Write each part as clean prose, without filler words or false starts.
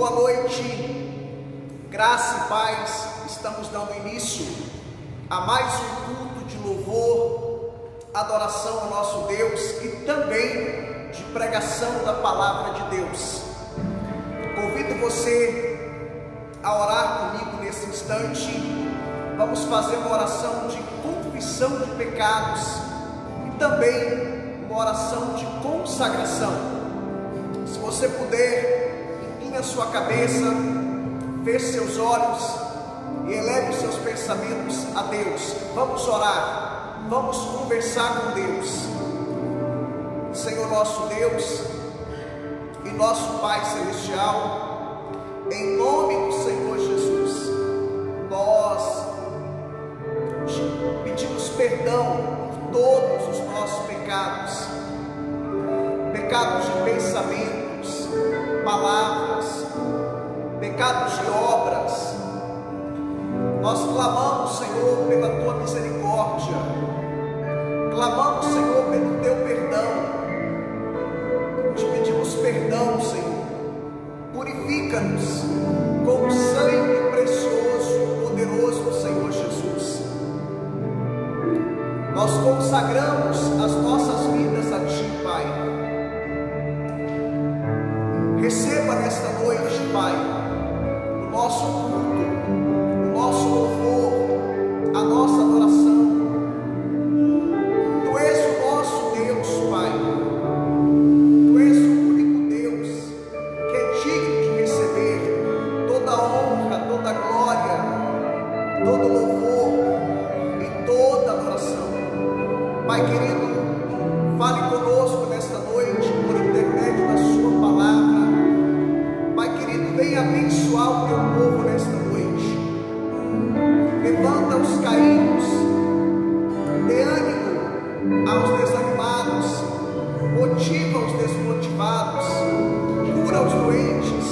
Boa noite, graça e paz. Estamos dando início a mais um culto de louvor, adoração ao nosso Deus e também de pregação da palavra de Deus. Convido você a orar comigo nesse instante. Vamos fazer uma oração de confissão de pecados e também uma oração de consagração. Se você puder, incline a sua cabeça, feche seus olhos e eleve os seus pensamentos a Deus. Vamos orar, vamos conversar com Deus. Senhor nosso Deus e nosso Pai Celestial, em nome do Senhor Jesus, nós pedimos perdão por todos os nossos pecados, pecados de pensamentos, palavras, pecados de obras. Nós clamamos, Senhor, pela Tua misericórdia, clamamos, Senhor, pelo Teu perdão. Te pedimos perdão, Senhor. Purifica-nos com o sangue precioso, poderoso do Senhor Jesus. Nós consagramos as nossas vidas a Ti, Pai. Receba nesta noite, Pai, o nosso culto, o nosso louvor, a nossa adoração. Tu és o nosso Deus, Pai. Tu és o único Deus que é digno de receber toda a honra, toda a glória, todo o louvor e toda a adoração. Pai querido, fale conosco nesta noite por intermédio da Sua palavra. Pai querido, venha abençoar o Teu povo nesta noite. Levanta os caídos, dê ânimo aos desanimados, motiva os desmotivados, cura os doentes,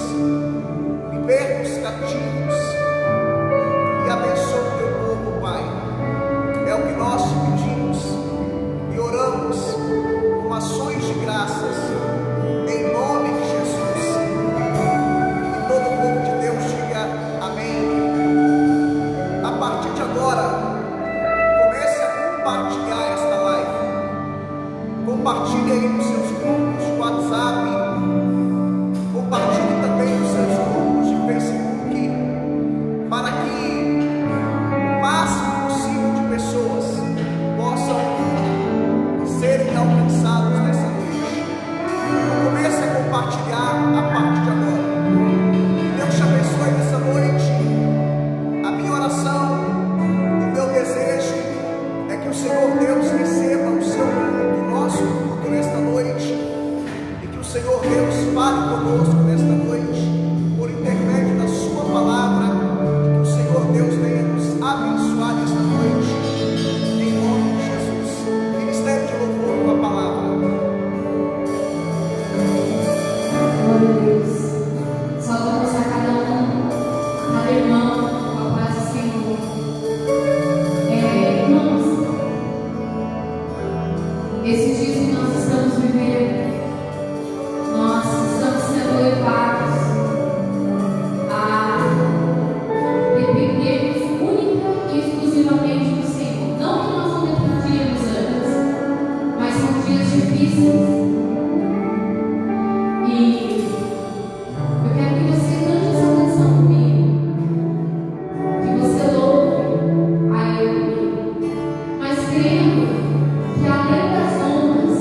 liberta os cativos e abençoa o Teu povo, Pai. É o que nós te pedimos e oramos com ações de graças em nome de Jesus. E todo o povo de Deus diga amém. A partir de agora, comece a compartilhar esta live. Compartilhe aí nos seus grupos de WhatsApp. Compartilhe também nos seus grupos de Facebook, para que o máximo possível de pessoas possam serem alcançados nessa noite. Então comece a compartilhar a partir de agora. Deus te abençoe nessa noite. A minha oração, o meu desejo é que o Senhor Deus receba o seu culto, o nosso culto nesta noite, e que o Senhor Deus fale conosco nesta noite, por intermédio da Sua palavra, e que o Senhor Deus venha nos abençoar nesta noite, em nome de Jesus. Ministério de louvor com a palavra. Glória a Deus. Saudamos a cada um, cada irmão, com a paz do Senhor. Irmãos, esses dias que nós estamos vivendo, nós estamos sendo levados a dependermos única e exclusivamente do Senhor. Não que nós não dependíamos antes, mas são dias difíceis. E eu quero que você cante essa canção comigo, que você louve a Ele, mas crendo que além das ondas,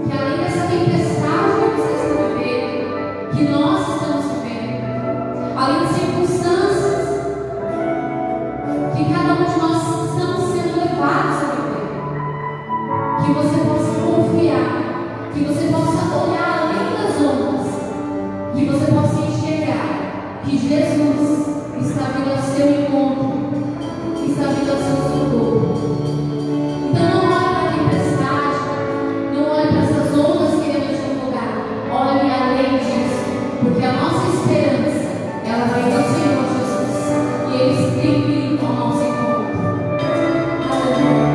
que além dessa tempestade que você está vivendo, que nós estamos vivendo, além das circunstâncias que cada um de nós estamos sendo levados a viver, que você possa confiar, que você possa olhar além das ondas, que você possa enxergar que Jesus está vindo ao seu encontro, está vindo ao seu socorro. Então não olhe para a tempestade, não olhe para essas ondas querendo te afogar, olhe além disso, porque a nossa esperança, ela vem do Senhor Jesus, e Ele tem vindo ao nosso encontro. Aleluia.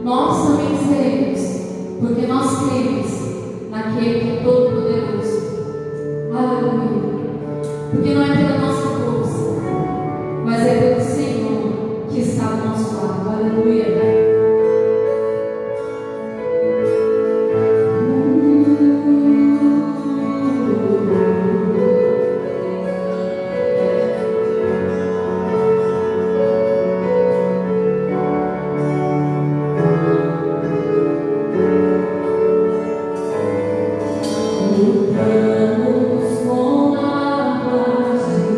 nós também seremos, porque nós cremos naquele que é todo-poderoso. Aleluia. Porque não é pela nossa força, mas é pelo Senhor que está ao nosso lado. Aleluia. Lutamos com armas de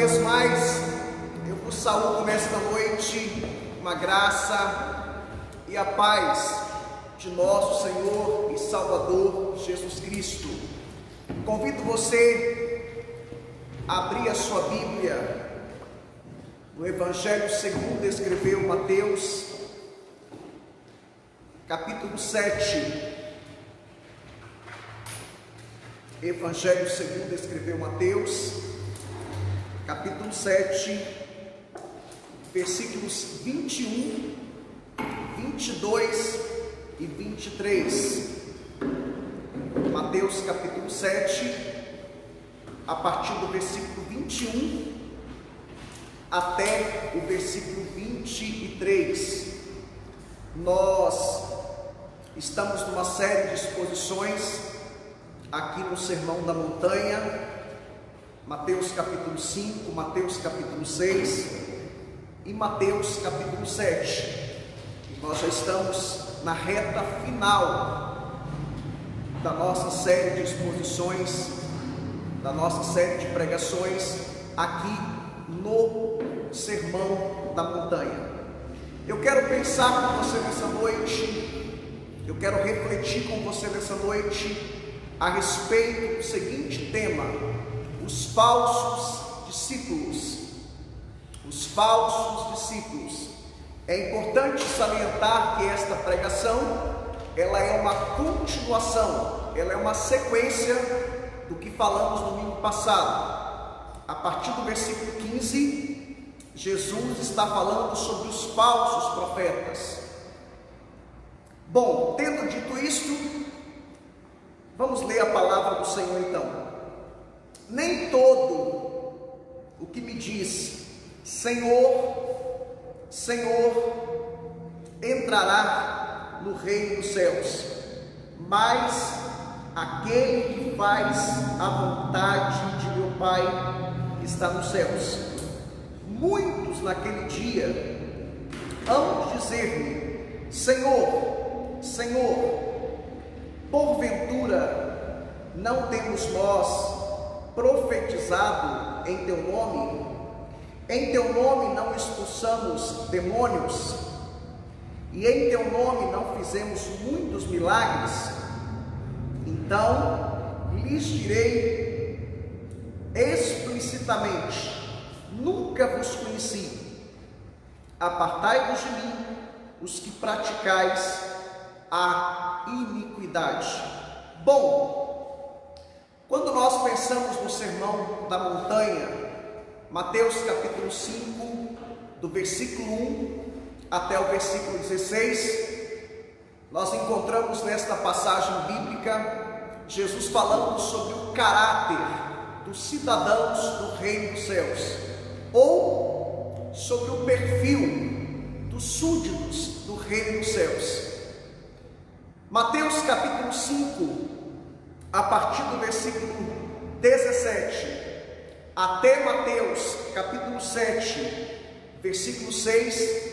vez mais, eu vos saúdo nesta noite, uma graça e a paz de nosso Senhor e Salvador Jesus Cristo. Convido você a abrir a sua Bíblia no Evangelho segundo escreveu Mateus, capítulo 7. Evangelho segundo escreveu Mateus, capítulo 7, versículos 21, 22 e 23. Mateus capítulo 7, a partir do versículo 21 até o versículo 23. Nós estamos numa série de exposições aqui no Sermão da Montanha, Mateus capítulo 5, Mateus capítulo 6 e Mateus capítulo 7. E nós já estamos na reta final da nossa série de exposições, da nossa série de pregações aqui no Sermão da Montanha. Eu quero pensar com você nessa noite, eu quero refletir com você nessa noite a respeito do seguinte tema: os falsos discípulos. Os falsos discípulos. É importante salientar que esta pregação, ela é uma continuação, ela é uma sequência do que falamos no domingo passado. A partir do versículo 15, Jesus está falando sobre os falsos profetas. Bom, tendo dito isto, vamos ler a palavra do Senhor então. Nem todo o que me diz Senhor, Senhor, entrará no reino dos céus, mas aquele que faz a vontade de meu Pai que está nos céus. Muitos naquele dia hão de dizer-me: Senhor, Senhor, porventura não temos nós profetizado em teu nome? Em teu nome não expulsamos demônios? E em teu nome não fizemos muitos milagres? Então lhes direi explicitamente: nunca vos conheci. Apartai-vos de mim, os que praticais a iniquidade. Bom, quando nós pensamos no Sermão da Montanha, Mateus capítulo 5, do versículo 1 até o versículo 16, nós encontramos nesta passagem bíblica Jesus falando sobre o caráter dos cidadãos do reino dos céus, ou sobre o perfil dos súditos do reino dos céus. Mateus capítulo 5, a partir do versículo 17, até Mateus capítulo 7, versículo 6,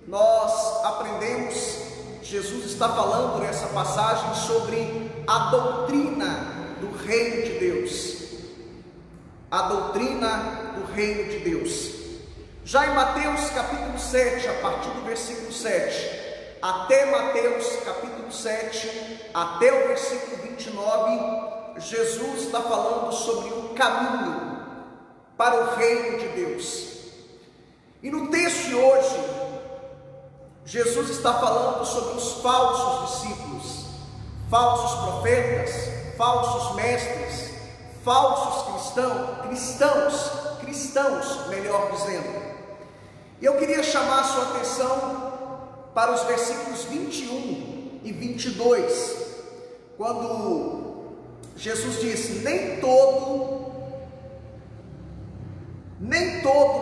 nós aprendemos, Jesus está falando nessa passagem sobre a doutrina do reino de Deus. A doutrina do reino de Deus. Já em Mateus capítulo 7, a partir do versículo 7, até Mateus capítulo 7, até o versículo 29, Jesus está falando sobre o caminho para o reino de Deus. E no texto de hoje, Jesus está falando sobre os falsos discípulos, falsos profetas, falsos mestres, falsos cristãos, melhor dizendo. E eu queria chamar a sua atenção para os versículos 21 e 22, quando Jesus disse: nem todo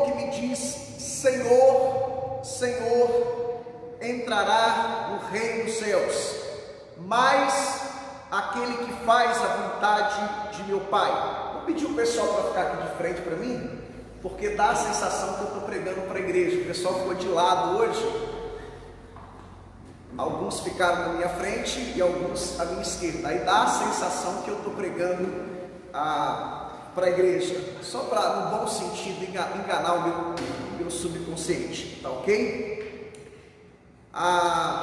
que me diz Senhor, Senhor, entrará no reino dos céus, mas aquele que faz a vontade de meu Pai. Vou pedir o pessoal para ficar aqui de frente para mim, porque dá a sensação que eu estou pregando para a igreja. O pessoal ficou de lado hoje, alguns ficaram na minha frente e alguns à minha esquerda. Aí dá a sensação que eu estou pregando para para a igreja, só para, no bom sentido, enganar o meu subconsciente, tá ok?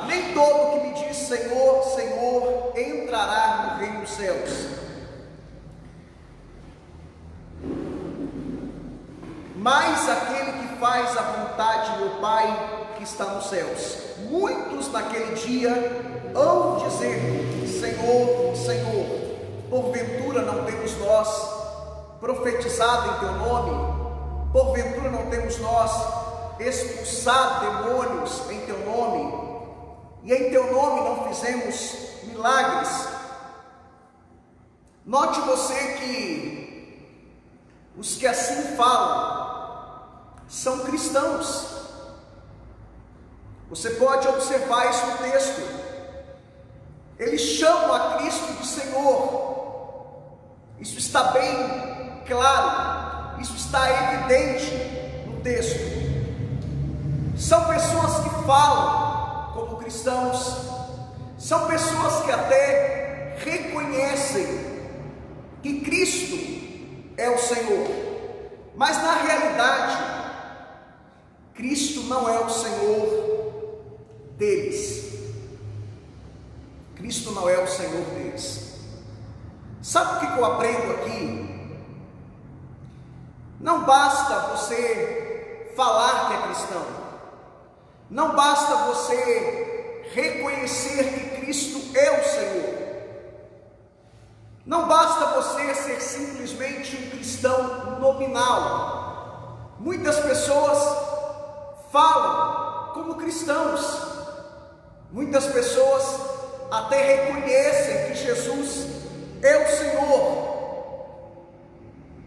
Nem todo que me diz Senhor, Senhor, entrará no reino dos céus, mas aquele que faz a vontade de meu Pai que está nos céus. Muitos naquele dia hão dizer: Senhor, Senhor, porventura não temos nós profetizado em teu nome? Porventura não temos nós expulsado demônios em teu nome? E em teu nome não fizemos milagres? Note você que os que assim falam são cristãos. Você pode observar isso no texto. Eles chamam a Cristo de Senhor. Isso está bem claro, isso está evidente no texto. São pessoas que falam como cristãos, são pessoas que até reconhecem que Cristo é o Senhor, mas na realidade Cristo não é o Senhor deles. Cristo não é o Senhor deles. Sabe o que eu aprendo aqui? Não basta você falar que é cristão, não basta você reconhecer que Cristo é o Senhor, não basta você ser simplesmente um cristão nominal. Muitas pessoas falam como cristãos, muitas pessoas até reconhecem que Jesus é o Senhor,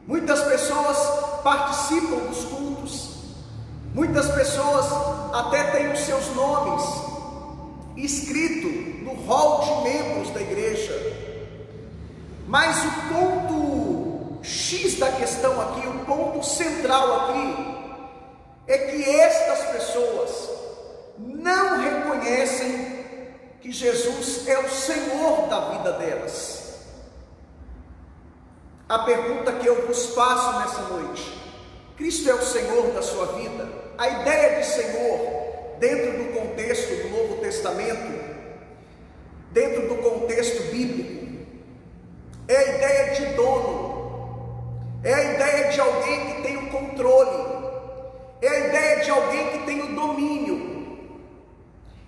muitas pessoas participam dos cultos, muitas pessoas até têm os seus nomes escritos no hall de membros da igreja, mas o ponto X da questão aqui, o ponto central aqui, é que estas pessoas não reconhecem que Jesus é o Senhor da vida delas. A pergunta que eu vos faço nessa noite: Cristo é o Senhor da sua vida? A ideia de Senhor, dentro do contexto do Novo Testamento, dentro do contexto bíblico, é a ideia de dono, é a ideia de alguém que tem o controle, é a ideia de alguém que tem o domínio,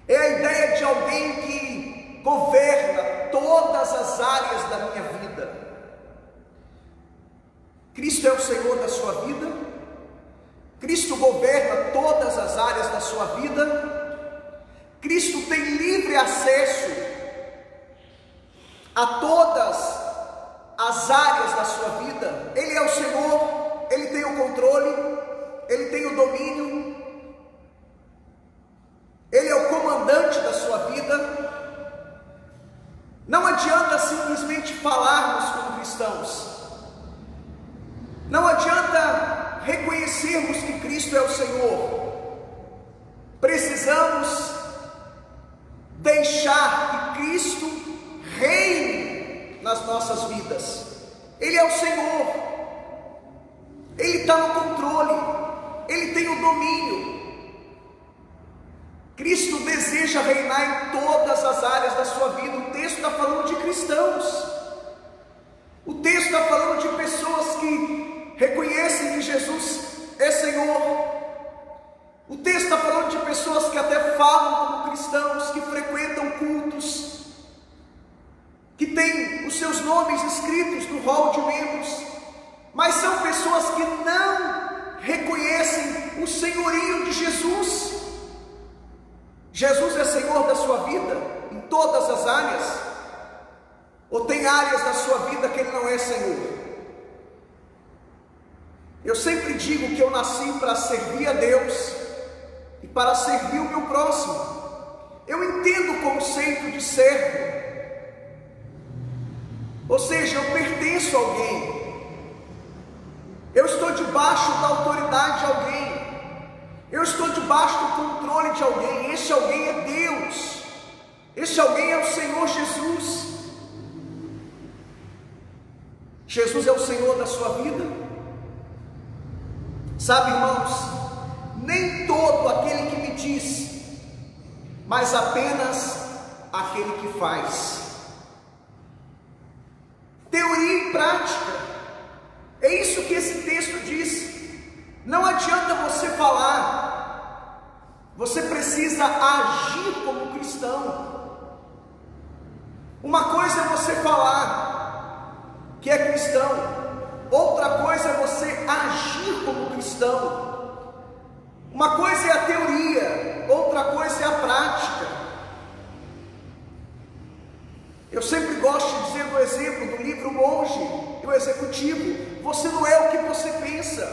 é a ideia de alguém que governa todas as áreas da minha vida. Cristo é o Senhor da sua vida? Cristo governa todas as áreas da sua vida? Cristo tem livre acesso a todas as áreas da sua vida? Ele é o Senhor, Ele tem o controle, Ele tem o domínio, Ele é o comandante da sua vida. Não adianta simplesmente falarmos como cristãos, não adianta reconhecermos que Cristo é o Senhor. Precisamos deixar que Cristo reine nas nossas vidas. Ele é o Senhor, Ele está no controle, Ele tem o domínio. Cristo deseja reinar em todas as áreas da sua vida. O texto está falando de cristãos, o texto está falando de pessoas que reconhecem que Jesus é Senhor. O texto está falando de pessoas que até falam como cristãos, que frequentam cultos, que têm os seus nomes escritos no hall de membros, mas são pessoas que não reconhecem o senhorio de Jesus. Jesus é Senhor da sua vida em todas as áreas? Ou tem áreas da sua vida que Ele não é Senhor? Eu sempre digo que eu nasci para servir a Deus e para servir o meu próximo. Eu entendo o conceito de servo, ou seja, eu pertenço a alguém, eu estou debaixo da autoridade de alguém, eu estou debaixo do controle de alguém. Esse alguém é Deus, esse alguém é o Senhor Jesus. Jesus é o Senhor da sua vida? Sabe, irmãos, nem todo aquele que me diz, mas apenas aquele que faz. Teoria e prática, é isso que esse texto diz. Não adianta você falar, você precisa agir como cristão. Uma coisa é você falar que é cristão, outra coisa é você agir como cristão. Uma coisa é a teoria, outra coisa é a prática. Eu sempre gosto de dizer do exemplo do livro Monge e o Executivo: você não é o que você pensa,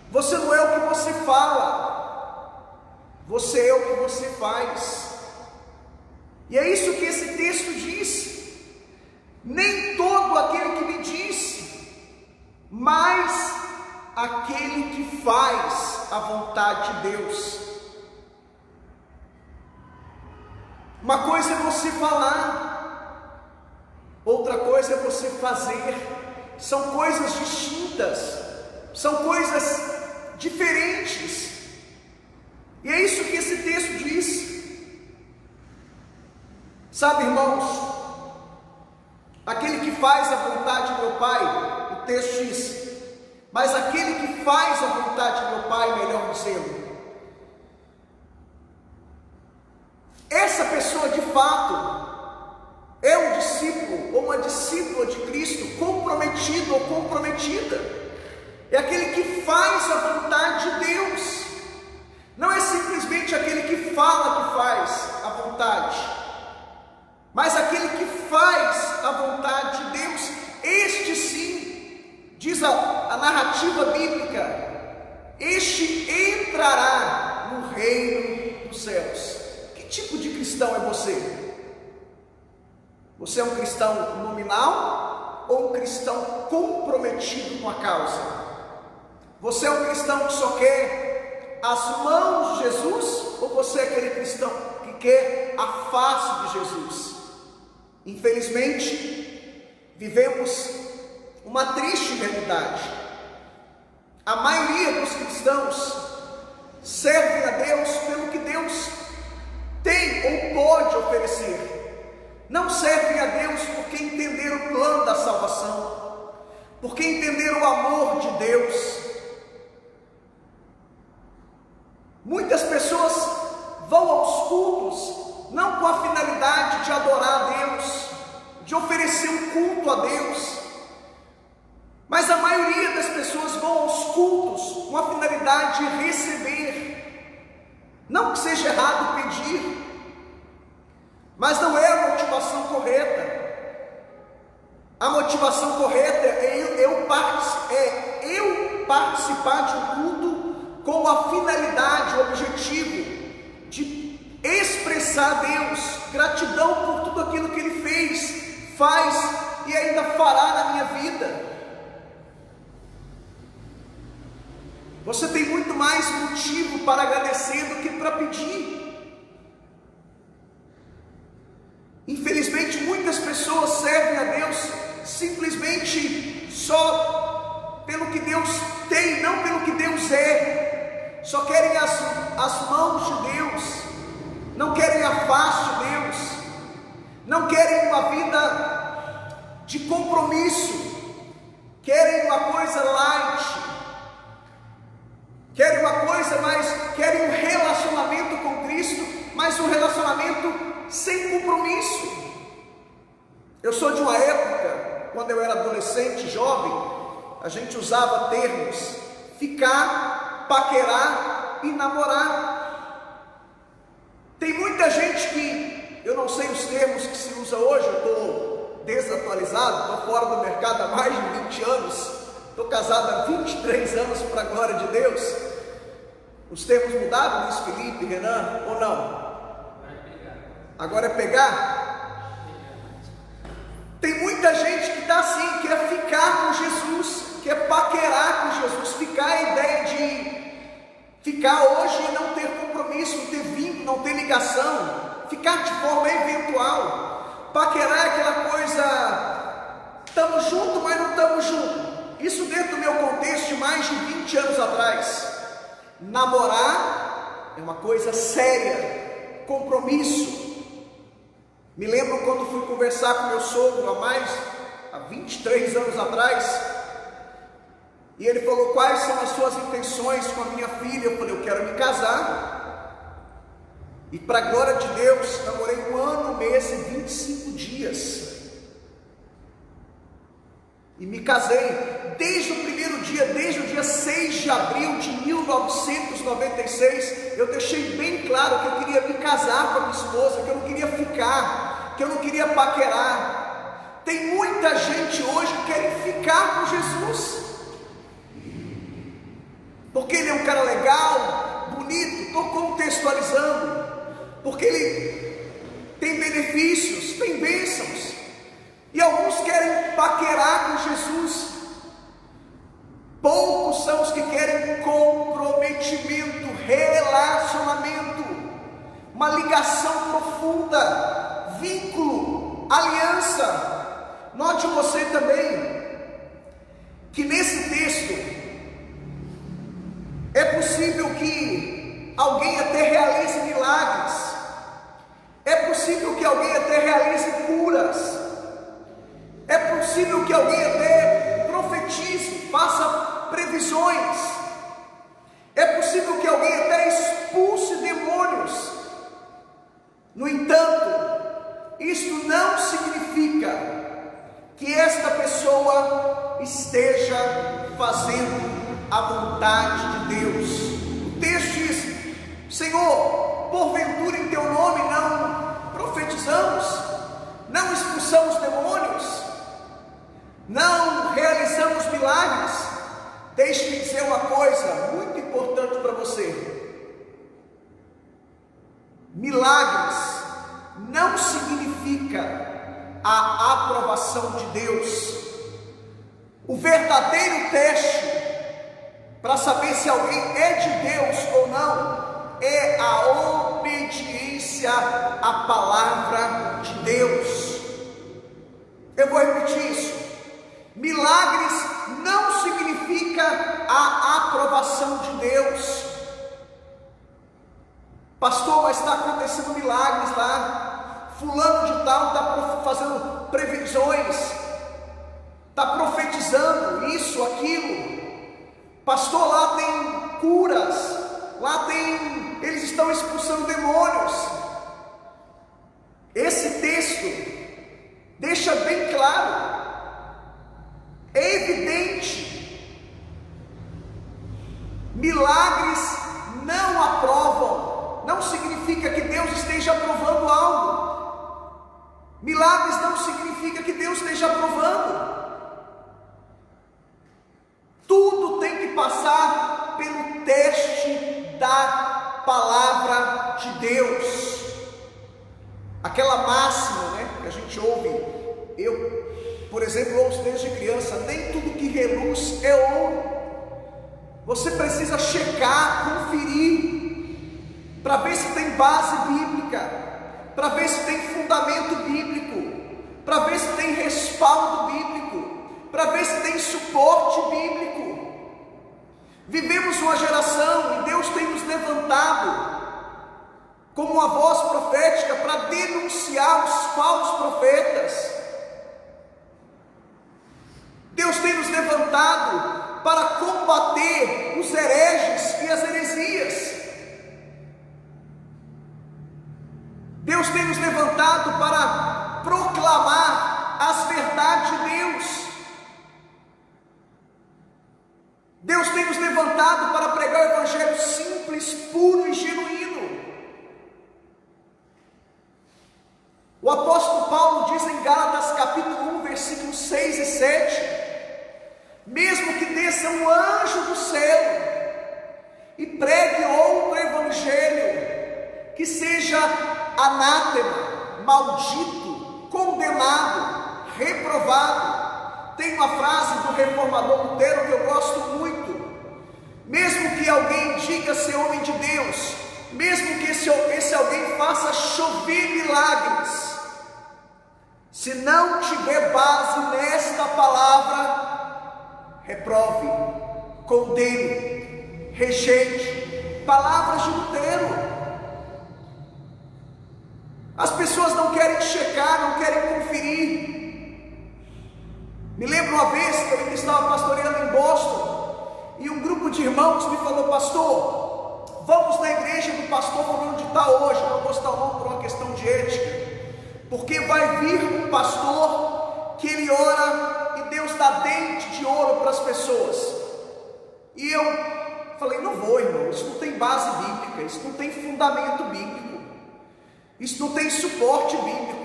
você não é o que você fala, você é o que você faz. E é isso que esse texto diz. Nem todo aquele que me diz, mas aquele que faz a vontade de Deus. Uma coisa é você falar, outra coisa é você fazer. São coisas distintas, são coisas diferentes. E é isso que esse texto diz. Sabe, irmãos, aquele que faz a vontade do meu Pai, o texto diz, mas aquele que faz a vontade do meu Pai, melhor dizendo, essa pessoa de fato é um discípulo ou uma discípula de Cristo, comprometido ou comprometida. É aquele que faz a vontade de Deus. Não é simplesmente aquele que fala que faz a vontade, mas aquele que faz a vontade de Deus. Este sim, diz a narrativa bíblica, este entrará no reino dos céus. Que tipo de cristão é você? Você é um cristão nominal ou um cristão comprometido com a causa? Você é um cristão que só quer as mãos de Jesus, ou você é aquele cristão que quer a face de Jesus? Infelizmente, vivemos uma triste realidade. A maioria dos cristãos servem a Deus pelo que Deus tem ou pode oferecer. Não servem a Deus porque entenderam o plano da salvação, porque entenderam o amor de Deus. Muitas pessoas vão aos cultos não com a finalidade de adorar a Deus, de oferecer um culto a Deus, mas a maioria das pessoas vão aos cultos com a finalidade de receber. Não que seja errado pedir, mas não é a motivação correta. A motivação correta é eu participar de um culto com a finalidade, o objetivo de expressar a Deus gratidão por tudo aquilo que Ele fez, faz e ainda fará na minha vida. Você tem muito mais motivo para agradecer do que para pedir. Infelizmente, muitas pessoas servem a Deus simplesmente só pelo que Deus tem, não pelo que Deus é. Só querem as mãos de Deus, não querem a face de Deus, não querem uma vida de compromisso, querem uma coisa light, querem uma coisa mais, querem um relacionamento com Cristo, mas um relacionamento sem compromisso. Eu sou de uma época, quando eu era adolescente, jovem, a gente usava termos ficar, paquerar e namorar. Tem muita gente que, eu não sei os termos que se usa hoje, eu estou desatualizado, estou fora do mercado há mais de 20 anos, estou casado há 23 anos para a glória de Deus. Os termos mudaram, Luiz Felipe, Renan, ou não? Agora é pegar? Tem muita gente que está assim, quer ficar com Jesus, quer paquerar com Jesus, ficar a ideia de ficar hoje e não ter compromisso, não ter vínculo, não ter ligação, ficar de forma eventual. Paquerar é aquela coisa, Estamos juntos, mas não estamos juntos. Isso dentro do meu contexto de mais de 20 anos atrás. Namorar é uma coisa séria, compromisso. Me lembro quando fui conversar com meu sogro há 23 anos atrás, e ele falou: quais são as suas intenções com a minha filha? Eu falei: eu quero me casar. E para a glória de Deus, namorei 1 ano, 1 mês e 25 dias. E me casei desde o primeiro dia, desde o dia 6 de abril de 1996, eu deixei bem claro que eu queria me casar com a minha esposa, que eu não queria ficar, que eu não queria paquerar. Tem muita gente hoje que quer ficar com Jesus, porque ele é um cara legal, bonito, estou contextualizando, porque ele tem benefícios, tem bênçãos. E alguns querem paquerar com Jesus. Poucos são os que querem comprometimento, relacionamento, uma ligação profunda, vínculo, aliança. Note você também que nesse texto é possível que alguém até realize milagres, é possível que alguém até realize curas, é possível que alguém até profetize, faça previsões, é possível que alguém até expulse demônios. No entanto, isso não significa que esta pessoa esteja fazendo a vontade de Deus. O texto diz: Senhor, porventura em teu nome não profetizamos, não expulsamos demônios, não realizamos milagres? Deixe-me dizer uma coisa muito importante para você: milagres não significa a aprovação de Deus. O verdadeiro teste para saber se alguém é de Deus ou não é a obediência à palavra de Deus. Eu vou repetir isso. Milagres não significa a aprovação de Deus. Pastor, mas está acontecendo milagres lá, fulano de tal está fazendo previsões, está profetizando isso, aquilo. Pastor, lá tem curas, eles estão expulsando demônios. Esse texto deixa bem claro, é evidente, milagres não aprovam, não significa que Deus esteja aprovando algo. Milagres não significa que Deus esteja aprovando. Tudo tem que passar pelo teste da palavra de Deus. Aquela máxima, que a gente ouve, por exemplo, ouço desde criança: nem tudo que reluz é ouro. Você precisa checar, conferir, para ver se tem base bíblica, para ver se tem fundamento bíblico, para ver se tem respaldo bíblico, para ver se tem suporte bíblico. Vivemos uma geração, e Deus tem nos levantado como uma voz profética para denunciar os falsos profetas. Deus tem nos levantado para combater os hereges e as heresias. Deus tem nos levantado para proclamar as verdades de Deus. Deus tem nos levantado para pregar o evangelho simples, puro e genuíno. O apóstolo Paulo diz em Gálatas capítulo 1, versículos 6 e 7: mesmo que desça um anjo do céu e pregue outro evangelho, que seja anátema, maldito, condenado, reprovado. Tem uma frase do reformador Lutero que eu gosto muito: mesmo que alguém diga ser homem de Deus, mesmo que esse alguém faça chover milagres, Se não tiver base nesta palavra, reprove, condene, rejeite. Palavras de Lutero. As pessoas não querem checar, não querem conferir. Me lembro uma vez que eu estava pastoreando em Boston e um grupo de irmãos me falou: pastor, vamos na igreja do pastor fulano de tal hoje. Não vou citar o nome por uma questão de ética, porque vai vir um pastor que ele ora e Deus dá dente de ouro para as pessoas. E eu falei: não vou, irmão, isso não tem base bíblica, isso não tem fundamento bíblico, isso não tem suporte bíblico.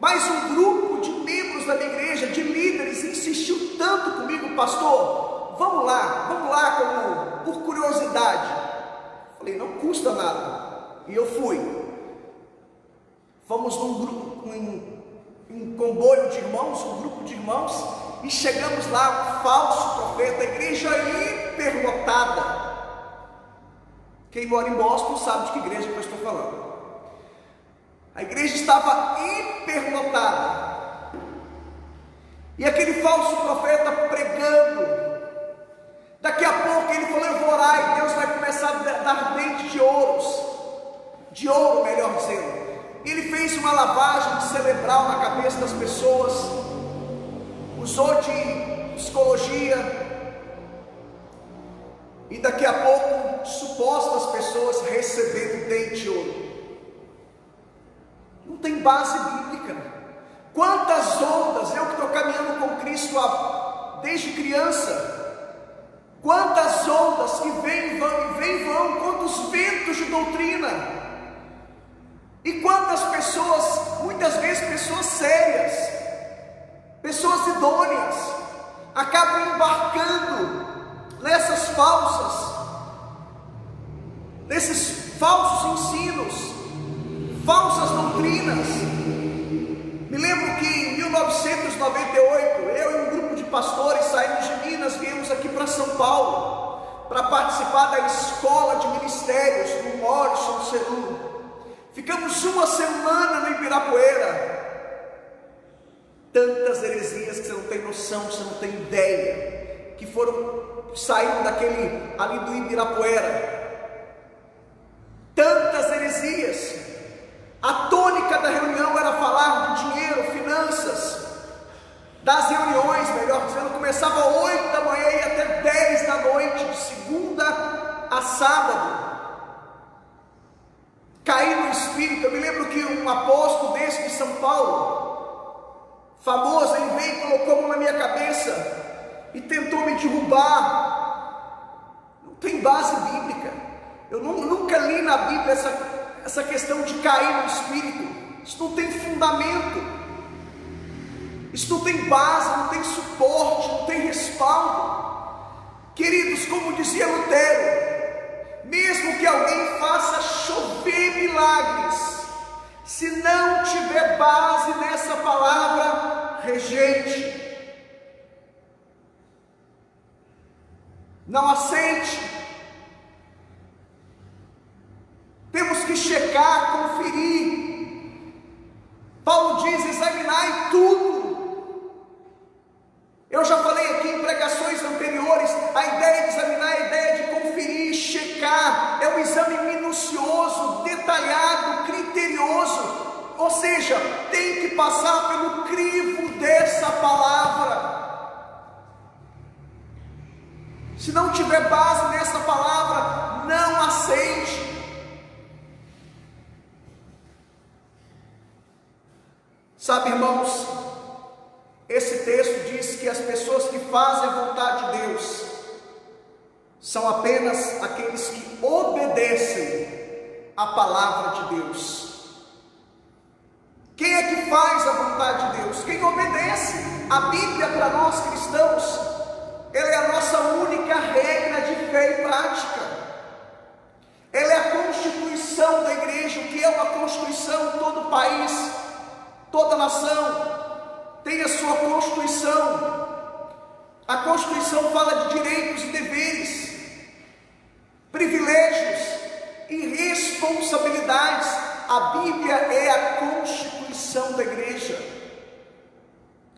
Mas um grupo de membros da minha igreja, de líderes, insistiu tanto comigo: pastor, vamos lá, como por curiosidade. Falei: não custa nada. E eu fui. Fomos num grupo, um comboio de irmãos, um grupo de irmãos, e chegamos lá, um falso profeta, a igreja hiperlotada. Quem mora em Boston sabe de que igreja que eu estou falando. A igreja estava hiperlotada, e aquele falso profeta pregando. Daqui a pouco ele falou: eu vou orar e Deus vai começar a dar dente de ouro, melhor dizendo. Ele fez uma lavagem cerebral na cabeça das pessoas, usou de psicologia, e daqui a pouco supostas pessoas recebendo dente de ouro. Não tem base bíblica. Quantas ondas, eu que estou caminhando com Cristo desde criança, quantas ondas que vêm e vão, quantos ventos de doutrina, e quantas pessoas, muitas vezes pessoas sérias, pessoas idôneas, acabam embarcando nesses falsos ensinos, falsas doutrinas. Me lembro que em 1998, eu e um grupo de pastores saímos de Minas, viemos aqui para São Paulo, para participar da escola de ministérios do Morrison Ceru. Ficamos uma semana no Ibirapuera. Tantas heresias que você não tem noção, você não tem ideia, que saíram ali do Ibirapuera. Tantas heresias. A tônica da reunião era falar de dinheiro, finanças. Das reuniões, melhor dizendo, começava às 8 da manhã e até 10 da noite, de segunda a sábado. Caí no espírito. Eu me lembro que um apóstolo desse de São Paulo, famoso, ele veio e colocou a mão na minha cabeça e tentou me derrubar. Não tem base bíblica. Eu nunca li na Bíblia essa questão de cair no espírito. Isso não tem fundamento, isso não tem base, não tem suporte, não tem respaldo. Queridos, como dizia Lutero, mesmo que alguém faça chover milagres, se não tiver base nessa palavra, rejeite, não aceite. Temos que checar, conferir. Paulo diz: examinai tudo. Eu já falei aqui em pregações anteriores, a ideia de examinar é a ideia de conferir, checar, é um exame minucioso, detalhado, criterioso, ou seja, tem que passar pelo crivo dessa palavra. Se não tiver base nessa palavra, não aceite. Sabe, irmãos, esse texto diz que as pessoas que fazem a vontade de Deus são apenas aqueles que obedecem a palavra de Deus. Quem é que faz a vontade de Deus? Quem obedece. A Bíblia, para nós cristãos, ela é a nossa única regra de fé e prática. Ela é a constituição da igreja. O que é uma constituição? Todo país, toda nação tem a sua Constituição. A Constituição fala de direitos e deveres, privilégios e responsabilidades. A Bíblia é a Constituição da igreja.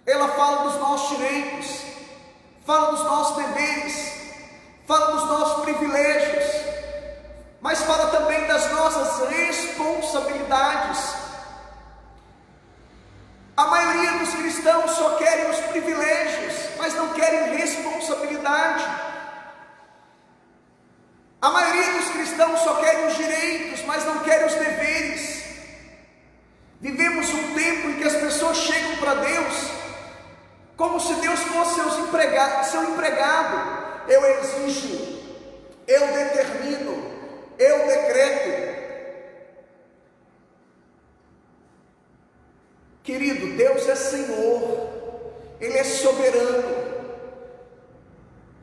ela fala dos nossos direitos, fala dos nossos deveres, fala dos nossos privilégios, mas fala também das nossas responsabilidades. A maioria dos cristãos só querem os privilégios, mas não querem responsabilidade. A maioria dos cristãos só querem os direitos, mas não querem os deveres. Vivemos um tempo em que as pessoas chegam para Deus como se Deus fosse seu empregado. Eu exijo, eu determino, eu decreto. Querido, Deus é Senhor, Ele é soberano.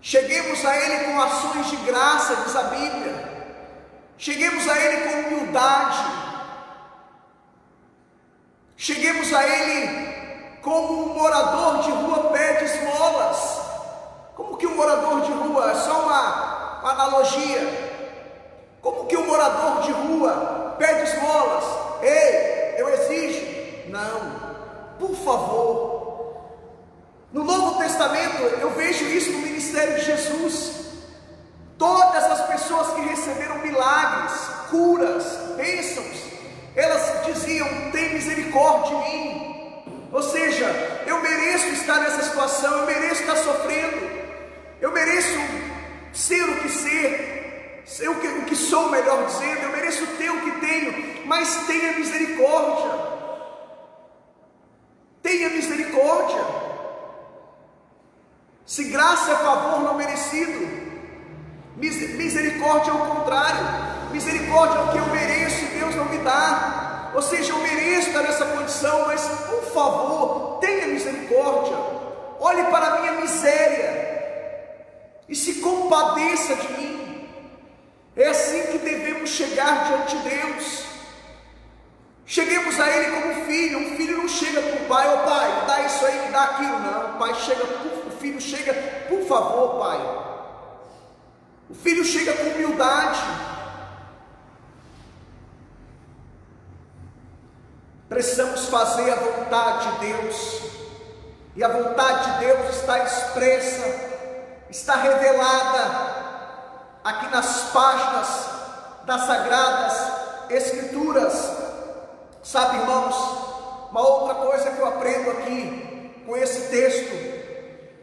Cheguemos a Ele com ações de graça, diz a Bíblia. Cheguemos a Ele com humildade. Cheguemos a Ele como um morador de rua pede esmolas. Como que um morador de rua, é só uma analogia. Como que um morador de rua pede esmolas? Ei, eu exijo. Não, por favor. No Novo Testamento eu vejo isso no ministério de Jesus. Todas as pessoas que receberam milagres, curas, bênçãos, elas diziam: tem misericórdia de mim. Ou seja, eu mereço estar nessa situação, eu mereço estar sofrendo, eu mereço ser o que sou, melhor dizendo, eu mereço ter o que tenho, mas tenha misericórdia. Tenha misericórdia. Se graça é favor não merecido, misericórdia é o contrário. Misericórdia é o que eu mereço e Deus não me dá. Ou seja, eu mereço estar nessa condição, mas por favor, tenha misericórdia. Olhe para a minha miséria e se compadeça de mim. É assim que devemos chegar diante de Deus. Cheguemos a Ele como filho. Um filho não chega para o pai: ó pai, me dá isso aí, me dá aquilo. Não, o filho chega: por favor, pai. O filho chega com humildade. Precisamos fazer a vontade de Deus, e a vontade de Deus está expressa, está revelada aqui nas páginas das Sagradas Escrituras. Sabe, irmãos, uma outra coisa que eu aprendo aqui com esse texto: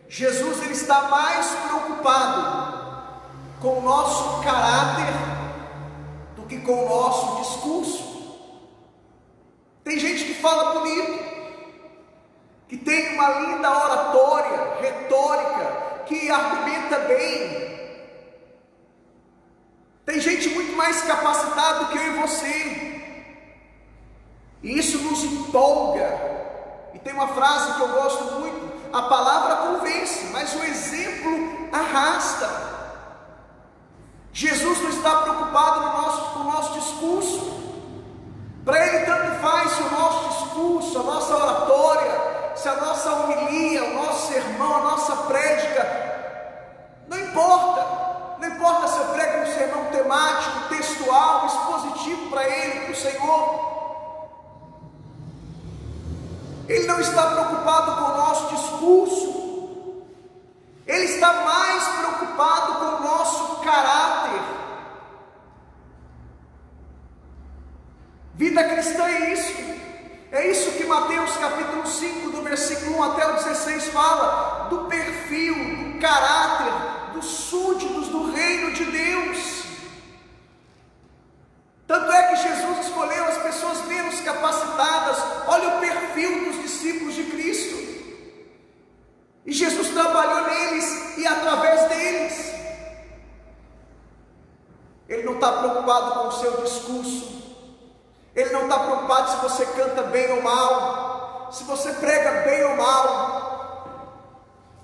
Jesus, ele está mais preocupado com o nosso caráter do que com o nosso discurso. Tem gente que fala bonito, que tem uma linda oratória, retórica, que argumenta bem. Tem gente muito mais capacitada do que eu e você. E isso nos empolga. E tem uma frase que eu gosto muito: a palavra convence, mas o exemplo arrasta. Jesus não está preocupado com o nosso discurso. Para Ele tanto faz se o nosso discurso, a nossa oratória, se a nossa homilia, o nosso sermão, a nossa prédica, não importa. Não importa se eu prego um sermão temático, textual, expositivo para Ele, para o Senhor. Ele não está preocupado com o nosso discurso. Ele está mais preocupado com o nosso caráter. Vida cristã é isso. É isso que Mateus capítulo 5, do versículo 1 até o 16 fala, do perfil, do caráter dos súditos do reino de Deus. Tanto é que Jesus escolheu as pessoas menos capacitadas. Olha o perfil dos discípulos de Cristo. E Jesus trabalhou neles e através deles. Ele não está preocupado com o seu discurso. Ele não está preocupado se você canta bem ou mal, se você prega bem ou mal.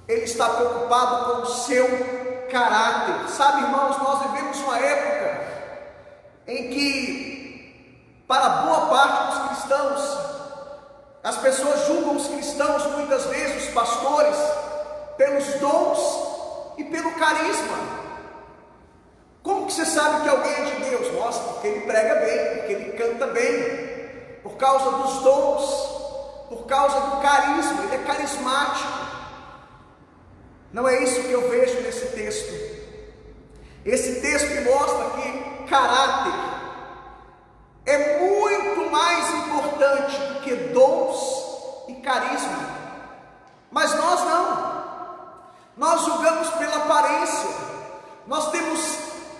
Ele está preocupado com o seu caráter. Sabe, irmãos, nós vivemos uma época em que, para boa parte dos cristãos, as pessoas julgam os cristãos, muitas vezes os pastores, pelos dons e pelo carisma. Como que você sabe que alguém é de Deus? Nossa, porque ele prega bem, porque ele canta bem, por causa dos dons, por causa do carisma, ele é carismático. Não é isso que eu vejo nesse texto. Esse texto me mostra que caráter é muito mais importante do que dons e carisma. Mas nós não. Nós julgamos pela aparência. Nós temos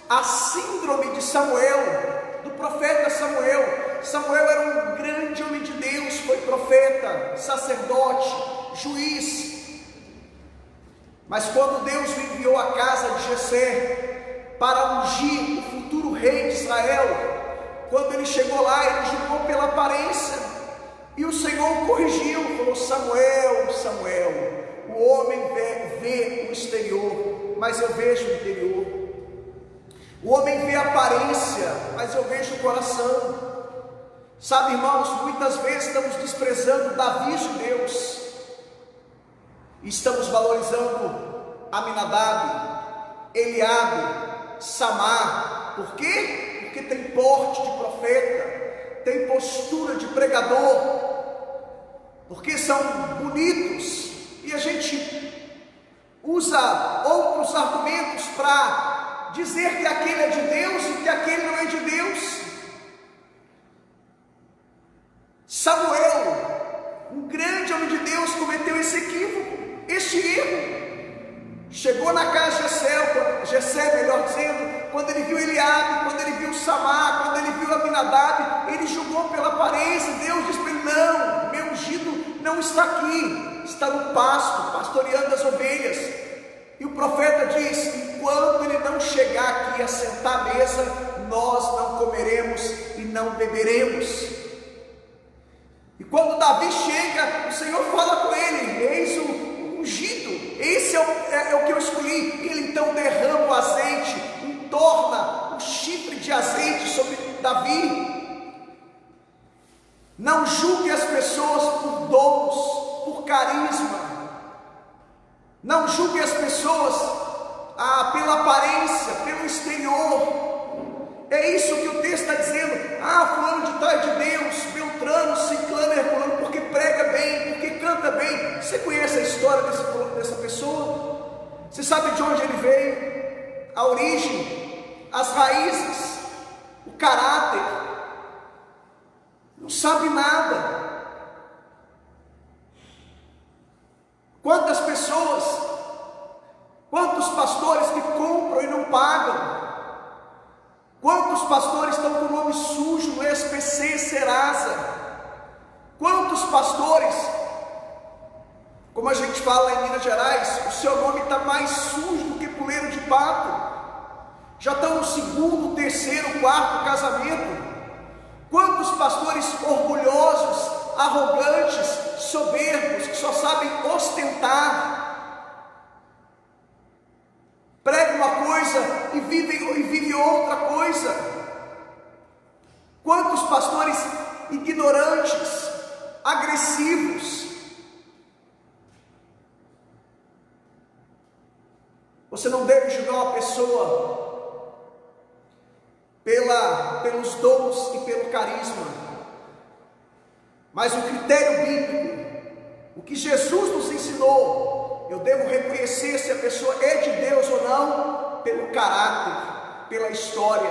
a síndrome de Samuel, do profeta Samuel. Samuel era um grande homem de Deus, foi profeta, sacerdote, juiz. Mas quando Deus o enviou à casa de Jessé para ungir o futuro rei de Israel, quando ele chegou lá, ele julgou pela aparência, e o Senhor o corrigiu, falou: Samuel, Samuel, o homem vê o exterior, mas eu vejo o interior. O homem vê a aparência, mas eu vejo o coração. Sabe, irmãos, muitas vezes estamos desprezando Davi de Deus, e estamos valorizando Aminadab, Eliabe, Samar. Por quê? Porque tem porte de profeta, tem postura de pregador, porque são bonitos, e a gente usa outros argumentos para dizer que aquele é de Deus e que aquele não é de Deus. Samuel, um grande homem de Deus, cometeu esse equívoco, este erro. Chegou na casa de Jessé, melhor dizendo, quando ele viu Eliabe, quando ele viu Samar, quando ele viu Aminadab, ele julgou pela aparência. Deus disse para ele: não, meu ungido não está aqui, está no pasto, pastoreando as ovelhas. E o profeta diz: enquanto ele não chegar aqui a sentar à mesa, nós não comeremos e não beberemos. E quando Davi chega, o Senhor fala com ele: eis o ungido, esse é o que eu escolhi. Ele então derrama o azeite, entorna o chifre de azeite sobre Davi. Não julgue as pessoas por dons, por carisma. Não julgue as pessoas pela aparência, pelo exterior. É isso que o texto está dizendo. Fulano de tal é de Deus, Beltrano, Ciclano, Herculano, porque prega bem, porque canta bem. Você conhece a história dessa pessoa? Você sabe de onde ele veio? A origem, as raízes, o caráter? Não sabe nada. Quantas pessoas, quantos pastores que compram e não pagam? Quantos pastores estão com o nome sujo no SPC, Serasa? Quantos pastores, como a gente fala em Minas Gerais, o seu nome está mais sujo do que puleiro de pato? Já estão no segundo, terceiro, quarto casamento. Quantos pastores orgulhosos, arrogantes, soberbos, que só sabem ostentar, pregam uma coisa e vivem outra coisa? Quantos pastores ignorantes, agressivos? Você não deve julgar uma pessoa pelos dons e pelo carisma, mas o critério bíblico, o que Jesus nos ensinou, eu devo reconhecer se a pessoa é de Deus ou não, pelo caráter, pela história.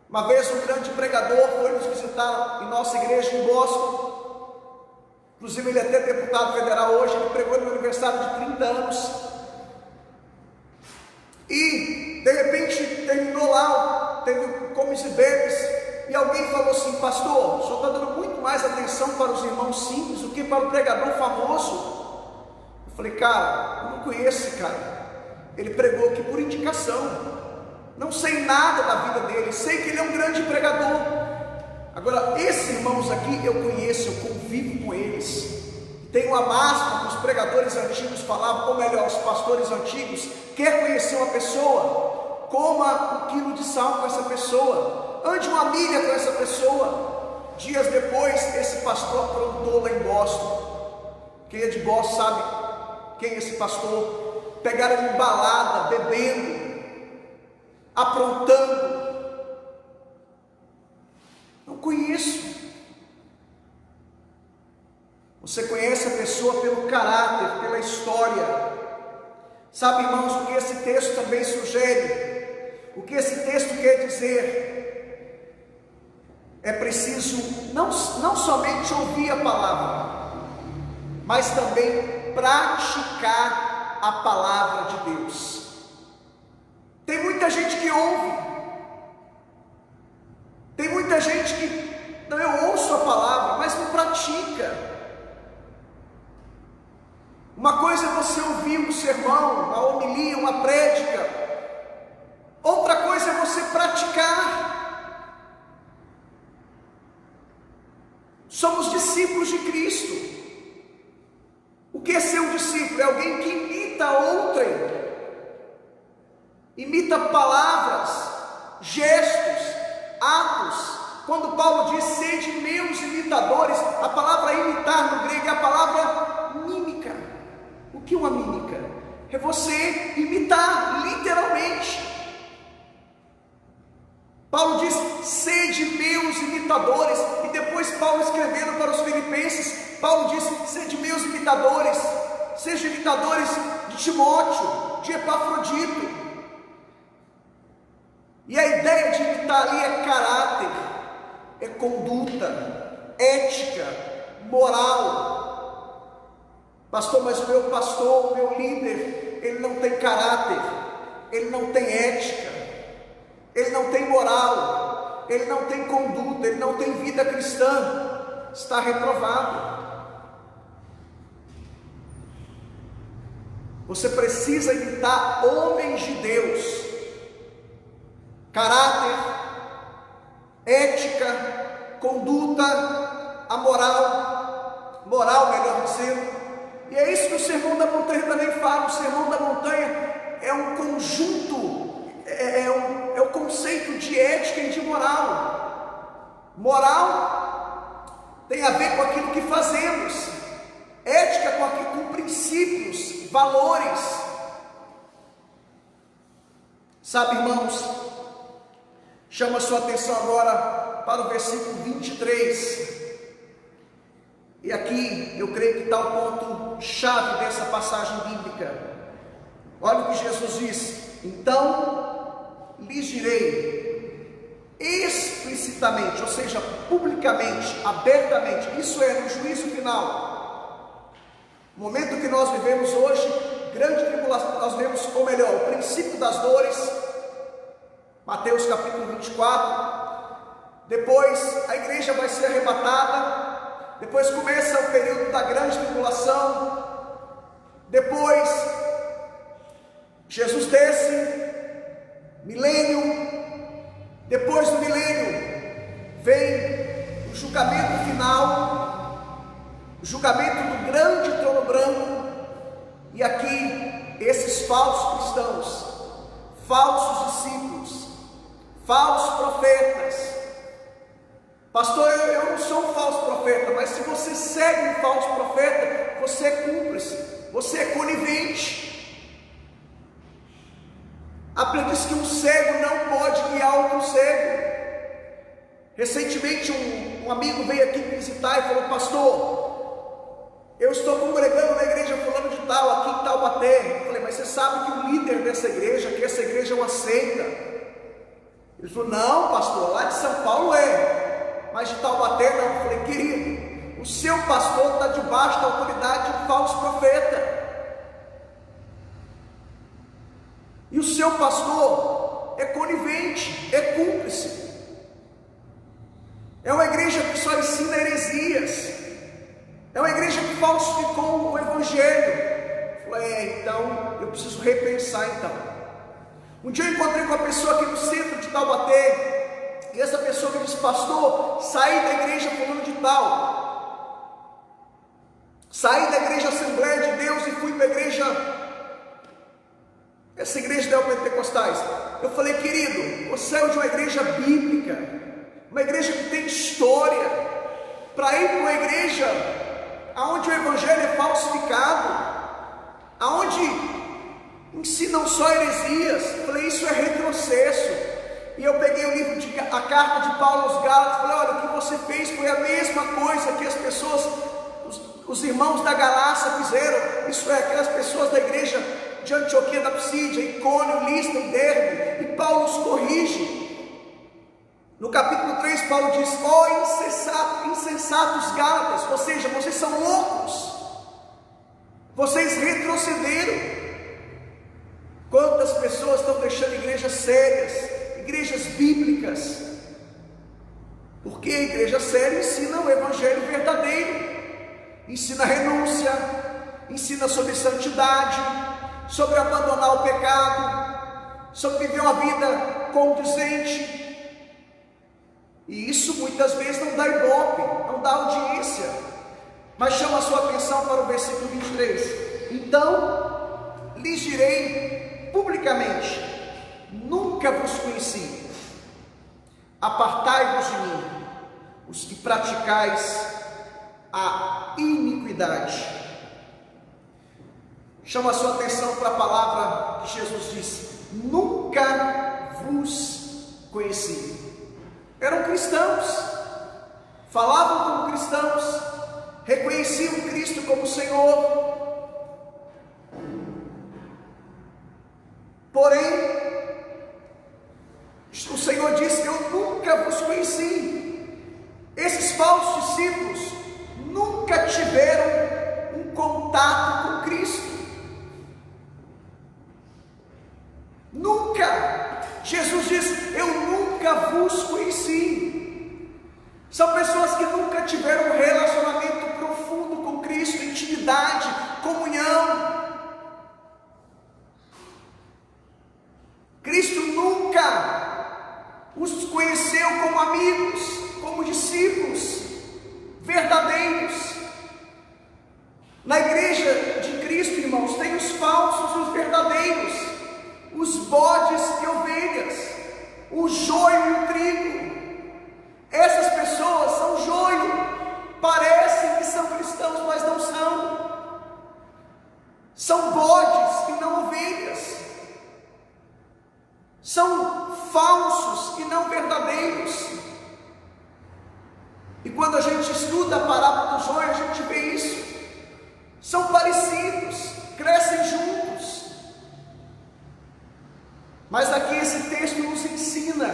Uma vez um grande pregador foi nos visitar em nossa igreja em Boston, inclusive ele é até deputado federal hoje. Ele pregou no meu aniversário de 30 anos, e de repente terminou lá, teve comes e bebes, e alguém falou assim: pastor, o senhor está dando muito mais atenção para os irmãos simples do que para o pregador famoso. Eu falei: cara, eu não conheço esse cara, ele pregou aqui por indicação, não sei nada da vida dele, sei que ele é um grande pregador. Agora, esses irmãos aqui eu conheço, eu convivo com eles. Tem uma máxima que os pregadores antigos falavam, ou melhor, os pastores antigos: quer conhecer uma pessoa, coma 1 quilo de sal com essa pessoa, ande 1 milha com essa pessoa. Dias depois, esse pastor aprontou lá em Boston. Quem é de Boston sabe quem é esse pastor. Pegaram ele em balada, bebendo, aprontando. Não conheço. Você conhece a pessoa pelo caráter, pela história. Sabe, irmãos, o que esse texto também sugere? O que esse texto quer dizer? É preciso não somente ouvir a palavra, mas também praticar a palavra de Deus. Tem muita gente que ouve, tem muita gente que, não, eu ouço a palavra, mas não pratica. Uma coisa é você ouvir um sermão, uma homilia, uma prédica. Outra coisa é você praticar. Somos discípulos de Cristo. O que é ser um discípulo? É alguém que imita outrem. Imita palavras, gestos, atos. Quando Paulo diz, sede meus imitadores, a palavra imitar no grego é a palavra mímica. O que é uma mímica? É você imitar, literalmente. Paulo diz, sede meus imitadores, e depois Paulo escrevendo para os filipenses, Paulo diz, sede meus imitadores, sejam imitadores de Timóteo, de Epafrodito. E a ideia de imitar ali é caráter, é conduta, ética, moral. Pastor, mas o meu pastor, o meu líder, ele não tem caráter, ele não tem ética, ele não tem moral, ele não tem conduta, ele não tem vida cristã, está reprovado. Você precisa imitar homens de Deus, caráter, ética, conduta, a moral melhor dizendo. E é isso que o Sermão da Montanha também fala. O Sermão da Montanha é um conjunto, é o conceito de ética e de moral. Moral tem a ver com aquilo que fazemos, ética com princípios, valores. Sabe, irmãos, chama a sua atenção agora para o versículo 23. E aqui eu creio que está o ponto chave dessa passagem bíblica. Olha o que Jesus diz: então lhes direi explicitamente, ou seja, publicamente, abertamente, isso é, no juízo final. No momento que nós vivemos hoje, grande tribulação, nós vemos, ou melhor, o princípio das dores, Mateus capítulo 24. Depois a igreja vai ser arrebatada. Depois começa o período da grande tribulação. Depois Jesus desce, milênio. Depois do milênio vem o julgamento final, o julgamento do grande trono branco. E aqui esses falsos cristãos, falsos discípulos, falsos profetas. Pastor, eu não sou um falso profeta, mas se você segue um falso profeta, você é cúmplice, você é conivente. A Bíblia diz que um cego não pode guiar outro cego. Recentemente um amigo veio aqui me visitar e falou: pastor, eu estou congregando na igreja fulano de tal, aqui em Taubaté. Eu falei: mas você sabe que o líder dessa igreja, que essa igreja é uma seita? Ele falou: não, pastor, lá de São Paulo mas de Taubaté não. Eu falei: querido, o seu pastor está debaixo da autoridade de um falso profeta. E o seu pastor é conivente, é cúmplice. É uma igreja que só ensina heresias. É uma igreja que falsificou o evangelho. Eu falei: então eu preciso repensar então. Um dia eu encontrei com uma pessoa aqui no centro de Taubaté. E essa pessoa me disse: pastor, saí da igreja fulano de tal, saí da igreja Assembleia de Deus e fui para a igreja, essa igreja neopentecostais. Eu falei: querido, você saiu de uma igreja bíblica, uma igreja que tem história, para ir para uma igreja onde o evangelho é falsificado, aonde ensinam só heresias. Eu falei: isso é retrocesso. E eu peguei o livro, a carta de Paulo aos Gálatas, falei: olha, o que você fez foi a mesma coisa que as pessoas, os irmãos da Galácia fizeram, isso é, aquelas pessoas da igreja de Antioquia da Psídia, Icônio, Listra e Derbe, e Paulo os corrige. No capítulo 3, Paulo diz: ó insensatos Gálatas, ou seja, vocês são loucos, vocês retrocederam. Quantas pessoas estão deixando igrejas sérias, igrejas bíblicas, porque a igreja séria ensina o evangelho verdadeiro, ensina renúncia, ensina sobre santidade, sobre abandonar o pecado, sobre viver uma vida condizente. E isso muitas vezes não dá ibope, não dá audiência, mas chama a sua atenção para o versículo 23. Então lhes direi publicamente: nunca vos conheci, apartai-vos de mim, os que praticais a iniquidade. Chama a sua atenção para a palavra que Jesus disse: nunca vos conheci. Eram cristãos, falavam como cristãos, reconheciam Cristo como Senhor, porém o Senhor disse: eu nunca vos conheci. Esses falsos discípulos nunca tiveram um contato com Cristo, nunca. Jesus diz: eu nunca vos conheci. São pessoas que nunca tiveram um relacionamento profundo com Cristo, intimidade, comunhão. Cristo nunca os conheceu como amigos, como discípulos verdadeiros. Na igreja de Cristo, irmãos, tem os falsos e os verdadeiros, os bodes e ovelhas, o joio e o trigo. Essas pessoas são joio, parecem que são cristãos, mas não são. São bodes e não ovelhas, são falsos e não verdadeiros. E quando a gente estuda a parábola do joio, a gente vê isso. São parecidos, crescem juntos. Mas aqui esse texto nos ensina: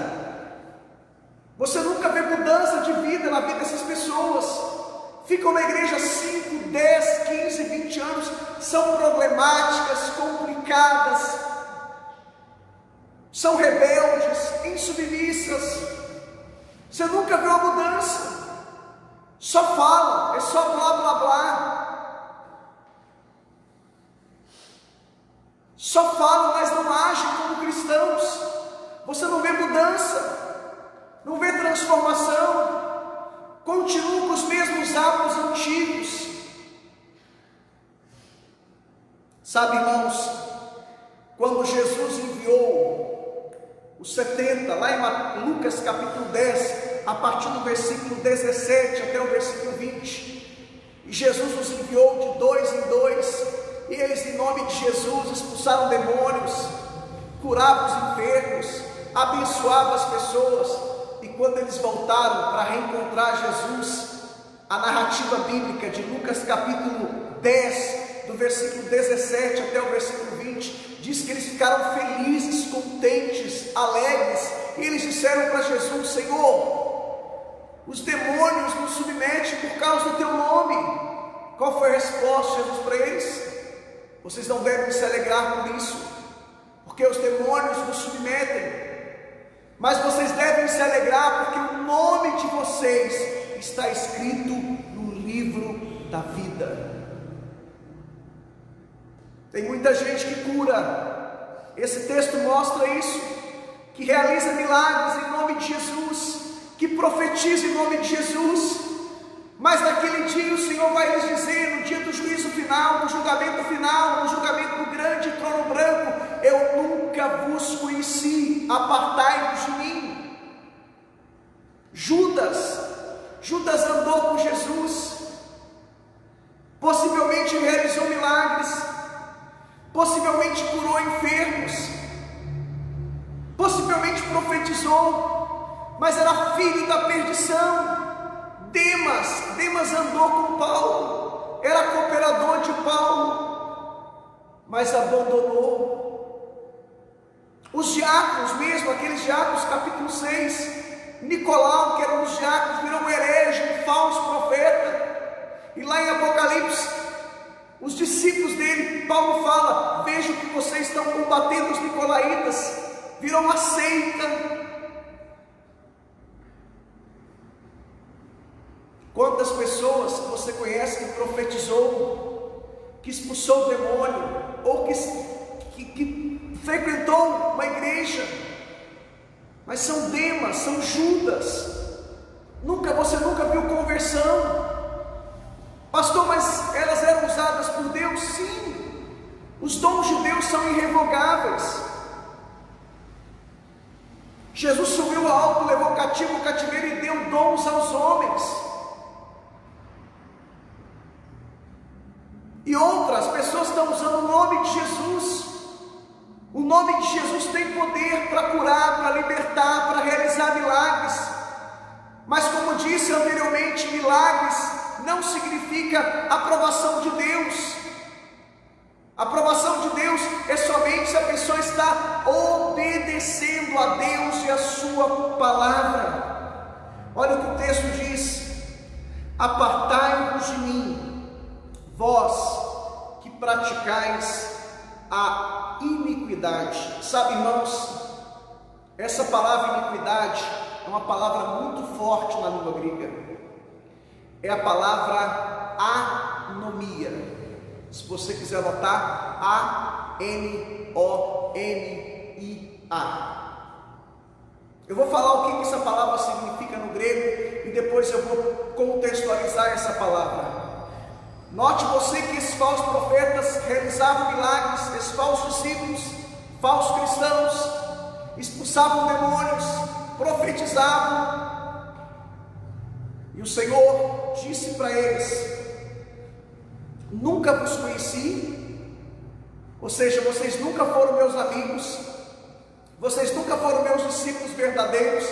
você nunca vê mudança de vida na vida dessas pessoas. Ficam na igreja 5, 10, 15, 20 anos, são problemáticas, complicadas, são rebeldes, insubmissas. Você nunca vê uma mudança, só falam, é só blá blá blá. Só falam, mas não agem como cristãos. Você não vê mudança, não vê transformação, continuam com os mesmos hábitos antigos. Sabe, irmãos, quando Jesus enviou os 70, lá em Lucas capítulo 10, a partir do versículo 17 até o versículo 20, e Jesus os enviou de 2 em 2, e eles, em nome de Jesus, expulsaram demônios, curavam os enfermos, abençoavam as pessoas. E quando eles voltaram para reencontrar Jesus, a narrativa bíblica de Lucas capítulo 10, do versículo 17 até o versículo 20, diz que eles ficaram felizes, contentes, alegres, e eles disseram para Jesus: Senhor, os demônios nos submetem por causa do teu nome. Qual foi a resposta de Jesus para eles? Vocês não devem se alegrar por isso, porque os demônios nos submetem, mas vocês devem se alegrar porque o nome de vocês está escrito no livro da vida. Tem muita gente que cura, esse texto mostra isso, que realiza milagres em nome de Jesus, que profetiza em nome de Jesus, mas naquele dia o Senhor vai lhes dizer, no dia do juízo final, no julgamento do grande trono branco: eu nunca vos conheci, apartai-vos de mim. Judas andou com Jesus, possivelmente realizou milagres, possivelmente curou enfermos, possivelmente profetizou, mas era filho da perdição. Demas andou com Paulo, era cooperador de Paulo, mas abandonou. Os diáconos mesmo, aqueles diáconos, capítulo 6, Nicolau, que era um dos diáconos, virou um herege, um falso profeta. E lá em Apocalipse, os discípulos dele, Paulo fala: vejo que vocês estão combatendo os nicolaítas, virou uma seita. Quantas pessoas que você conhece que profetizou, que expulsou o demônio, ou que frequentou uma igreja, mas são Demas, são Judas, você nunca viu conversão. Pastor, mas elas eram usadas por Deus? Sim, os dons de Deus são irrevogáveis. Jesus subiu ao alto, levou cativo o cativeiro e deu dons aos homens. E outras pessoas estão usando o nome de Jesus. O nome de Jesus tem poder para curar, para libertar, para realizar milagres. Mas como disse anteriormente, milagres não significa aprovação de Deus. A aprovação de Deus é somente se a pessoa está obedecendo a Deus e a sua palavra. Olha o que o texto diz: apartai-vos de mim, vós que praticais a iniquidade. Sabe, irmãos, essa palavra iniquidade é uma palavra muito forte na língua grega. É a palavra anomia. Se você quiser anotar, A-N-O-M-I-A. Eu vou falar o que essa palavra significa no grego e depois eu vou contextualizar essa palavra. Note você que esses falsos profetas realizavam milagres, esses falsos discípulos, falsos cristãos, expulsavam demônios, profetizavam. E o Senhor disse para eles: nunca vos conheci, ou seja, vocês nunca foram meus amigos, vocês nunca foram meus discípulos verdadeiros,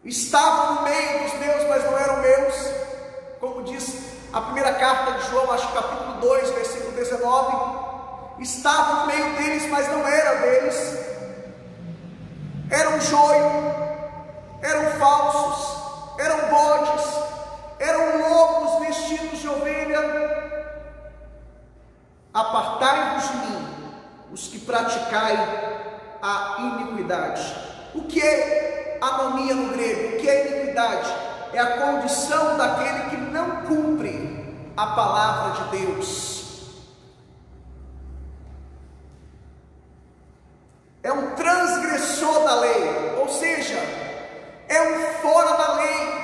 estavam no meio dos meus, mas não eram meus, como diz a primeira carta de João, acho que capítulo 2, versículo 19, estavam no meio deles, mas não eram deles, eram joio, eram falsos, eram bodes, eram lobos vestidos de ovelha. Apartai-vos de mim, os que praticai a iniquidade. O que é anomia no grego? O que é iniquidade? É a condição daquele que não cumpre a palavra de Deus. É um transgressor da lei, ou seja, é um fora da lei.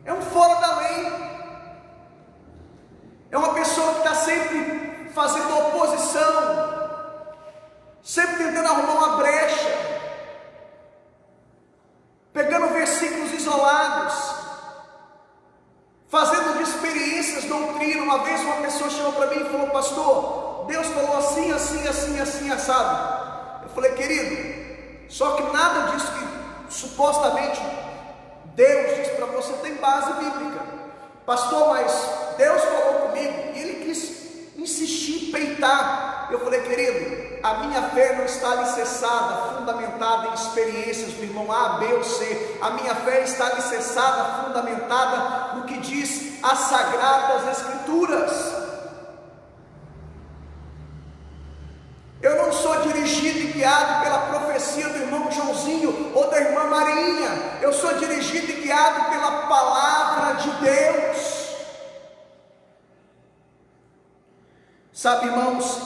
É um fora da lei. É uma pessoa que está sempre fazendo oposição, sempre tentando arrumar uma brecha, pegando versículos isolados, fazendo de experiências doutrina. Uma vez uma pessoa chegou para mim e falou: pastor, Deus falou assim, assim, assim, assim, assado. Eu falei: querido, só que nada disso que supostamente Deus diz para você tem base bíblica. Pastor, mas Deus falou comigo e Ele quis insistir, peitar. Eu falei: querido, a minha fé não está alicerçada, fundamentada em experiências do irmão A, B ou C. A minha fé está alicerçada, fundamentada no que diz as Sagradas Escrituras. Eu não sou dirigido e guiado pela profecia do irmão Joãozinho ou da irmã Marinha. Eu sou dirigido e guiado pela palavra de Deus. Sabe, irmãos,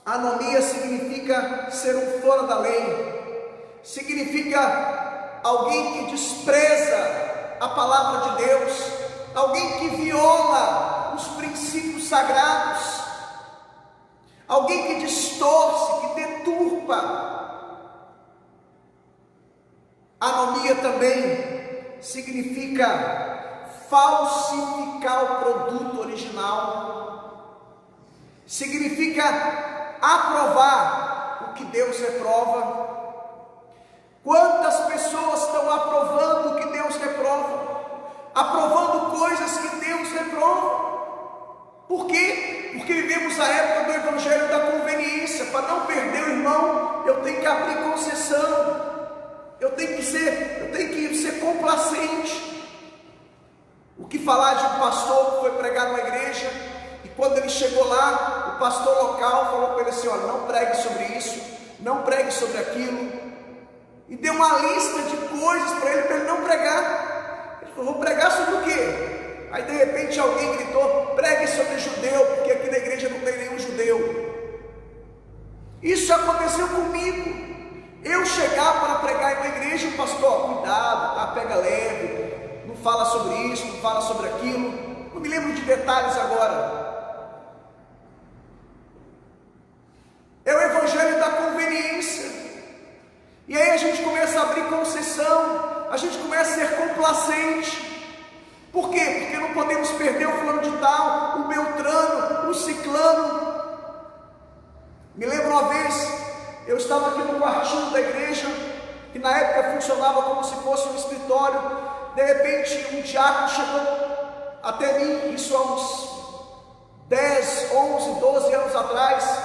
anomia significa ser um fora da lei, significa alguém que despreza a palavra de Deus, alguém que viola os princípios sagrados, alguém que distorce, que deturpa. Anomia também significa falsificar o produto original, significa aprovar o que Deus reprova. Quantas pessoas estão aprovando o que Deus reprova, aprovando coisas que Deus Por quê? Porque vivemos a época do evangelho da conveniência. Para não perder o irmão, eu tenho que abrir concessão. Eu tenho que ser complacente. O que falar de um pastor que foi pregar numa igreja e quando ele chegou lá, o pastor local falou para ele assim: olha, não pregue sobre isso, não pregue sobre aquilo, e deu uma lista de coisas para ele não pregar. Ele falou: vou pregar sobre o quê? Aí de repente alguém gritou: pregue sobre judeu, porque aqui na igreja não tem nenhum judeu. Isso já aconteceu comigo. Eu chegar para pregar em uma igreja, o pastor: cuidado, tá? Pega leve, não fala sobre isso, não fala sobre aquilo. Não me lembro de detalhes agora. É o evangelho da conveniência. E aí a gente começa a abrir concessão, a gente começa a ser complacente. Por quê? Porque não podemos perder o fulano de tal, o beltrano, o ciclano. Me lembro uma vez, eu estava aqui no quartinho da igreja, que na época funcionava como se fosse um escritório. De repente um diácono chegou até mim, isso há uns 10, 11, 12 anos atrás,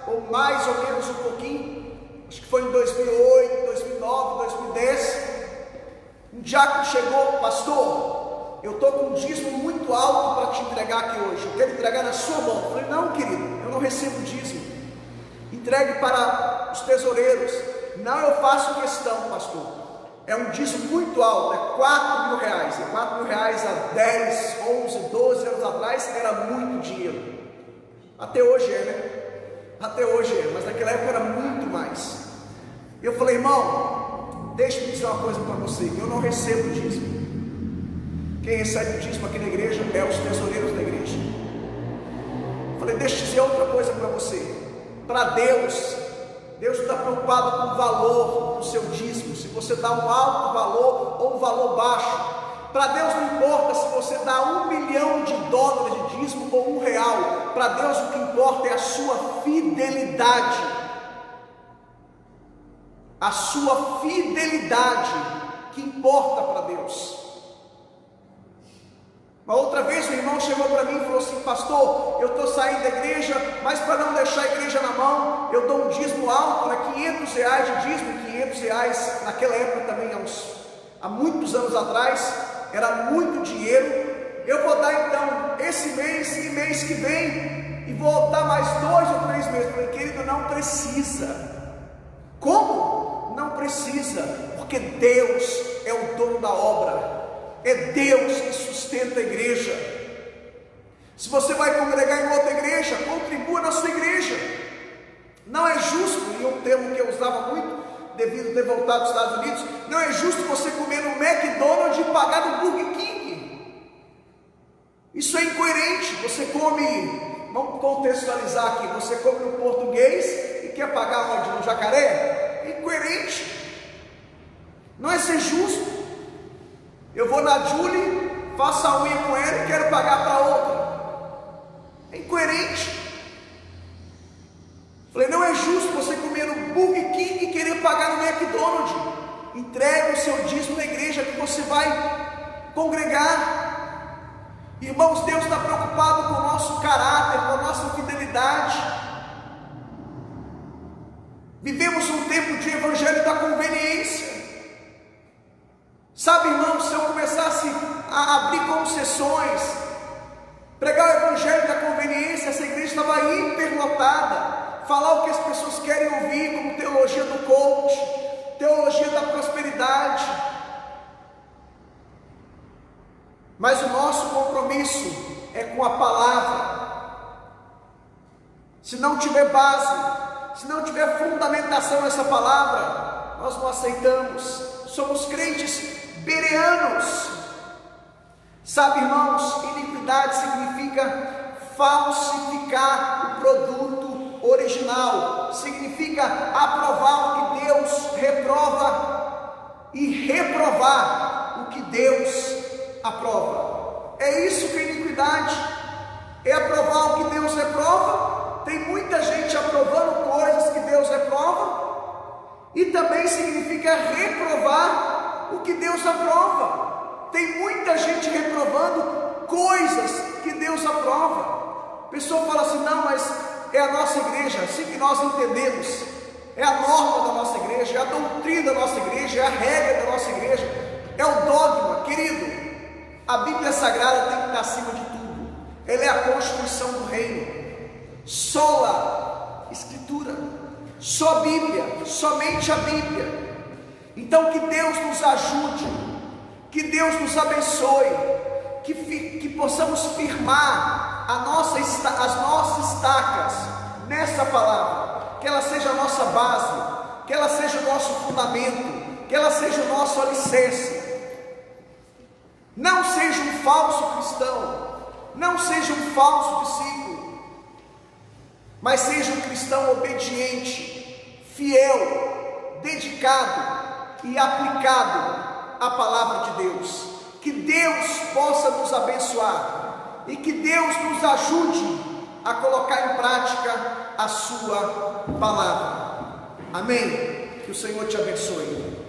ou mais ou menos um pouquinho, acho que foi em 2008, 2009, 2010, um diácono chegou: pastor, eu estou com um dízimo muito alto para te entregar aqui hoje, eu quero entregar na sua mão. Eu falei: não, querido, eu não recebo dízimo, entregue para os tesoureiros. Não, eu faço questão, pastor, é um dízimo muito alto, é 4 mil reais, e 4 mil reais há 10, 11, 12 anos atrás era muito dinheiro, até hoje é, né? Até hoje é, mas naquela época era muito mais. Eu falei: irmão, deixa eu dizer uma coisa para você, eu não recebo dízimo. Quem recebe o dízimo aqui na igreja é os tesoureiros da igreja. Eu falei: deixa eu dizer outra coisa para você. Para Deus não está preocupado com o valor do seu dízimo, se você dá um alto valor ou um valor baixo. Para Deus não importa se você dá $1 milhão de dízimo ou R$1. Para Deus o que importa é a sua fidelidade. A sua fidelidade que importa para Deus. Uma outra vez o irmão chegou para mim e falou assim: pastor, eu estou saindo da igreja, mas para não deixar a igreja na mão, eu dou um dízimo alto, R$500 de dízimo. R$500 naquela época também, há muitos anos atrás, era muito dinheiro. Eu vou dar então esse mês e mês que vem, e vou dar mais 2 ou 3 meses. Eu falei: querido, não precisa. Como? Não precisa, porque Deus é o dono da obra. É Deus que sustenta a igreja. Se você vai congregar em outra igreja, contribua na sua igreja. Não é justo, e um termo que eu usava muito, devido a ter voltado dos Estados Unidos, não é justo você comer no McDonald's e pagar no Burger King. Isso é incoerente. Você come, vamos contextualizar aqui, você come no Português e quer pagar onde? No Jacaré? É incoerente. Não é ser justo. Eu vou na Julie, faço a unha com ela e quero pagar para outra. É incoerente. Falei: não é justo você comer no Burger King e querer pagar no McDonald's. Entregue o seu dízimo na igreja que você vai congregar. Irmãos, Deus está preocupado com o nosso caráter, com a nossa fidelidade. Vivemos um tempo de evangelho da conveniência. Sabe, irmãos, se eu começasse a abrir concessões, pregar o evangelho da conveniência, essa igreja estava hiperlotada, falar o que as pessoas querem ouvir, como teologia do coach, teologia da prosperidade. Mas o nosso compromisso é com a palavra. Se não tiver base, se não tiver fundamentação nessa palavra, nós não aceitamos. Somos crentes bereanos. Sabe, irmãos, iniquidade significa falsificar o produto original, significa aprovar o que Deus reprova e reprovar o que Deus aprova. É isso que é iniquidade, é aprovar o que Deus reprova. Tem muita gente aprovando coisas que Deus reprova, e também significa reprovar o que Deus aprova. Tem muita gente reprovando coisas que Deus aprova. A pessoa fala assim: não, mas é a nossa igreja, assim que nós entendemos, é a norma da nossa igreja, é a doutrina da nossa igreja, é a regra da nossa igreja, é o dogma. Querido, a Bíblia Sagrada tem que estar acima de tudo. Ela é a constituição do reino. Sola Escritura, só Bíblia, somente a Bíblia. Então que Deus nos ajude, que Deus nos abençoe, que possamos firmar as nossas estacas nessa palavra, que ela seja a nossa base, que ela seja o nosso fundamento, que ela seja o nosso alicerce. Não seja um falso cristão, não seja um falso discípulo, mas seja um cristão obediente, fiel, dedicado e aplicado à palavra de Deus. Que Deus possa nos abençoar e que Deus nos ajude a colocar em prática a sua palavra. Amém? Que o Senhor te abençoe.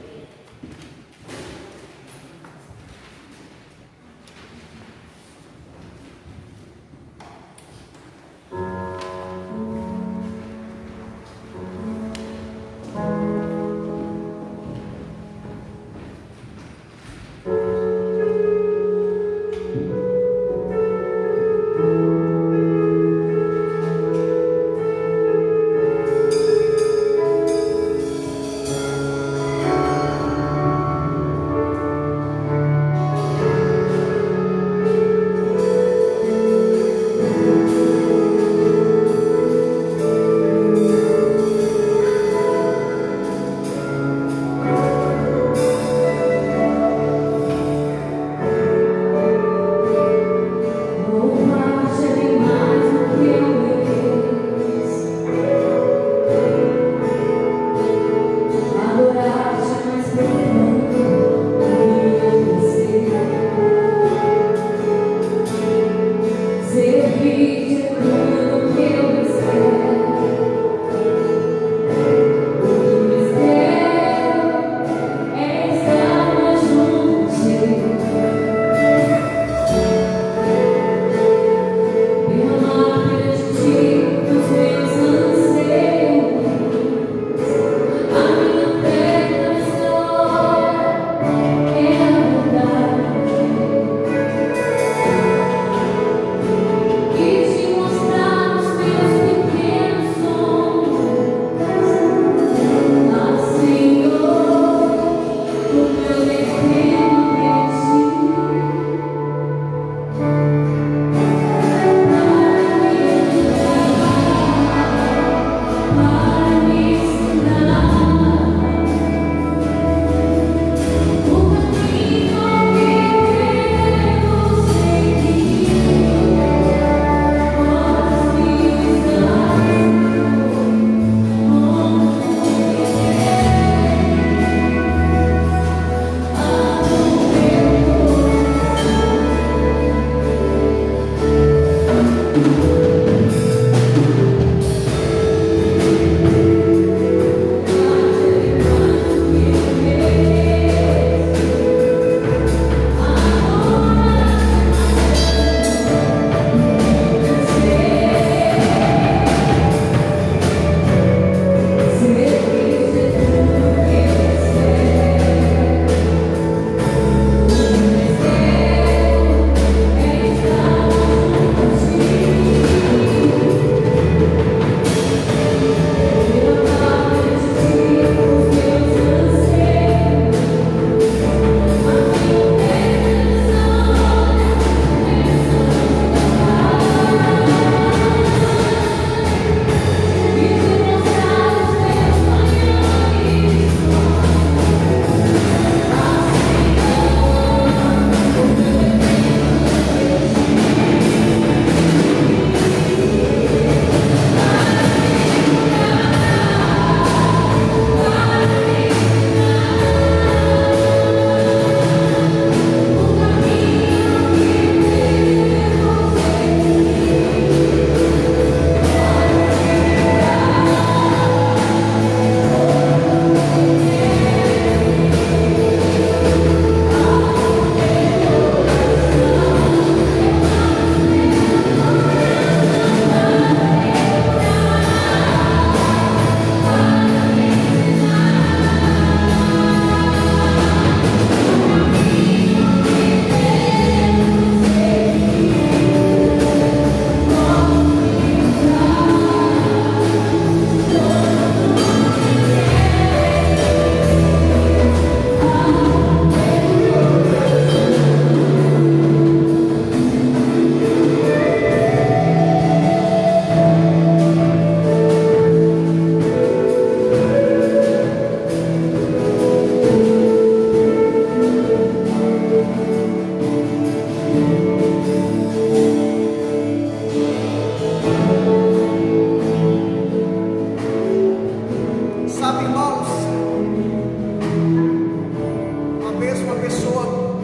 vez uma pessoa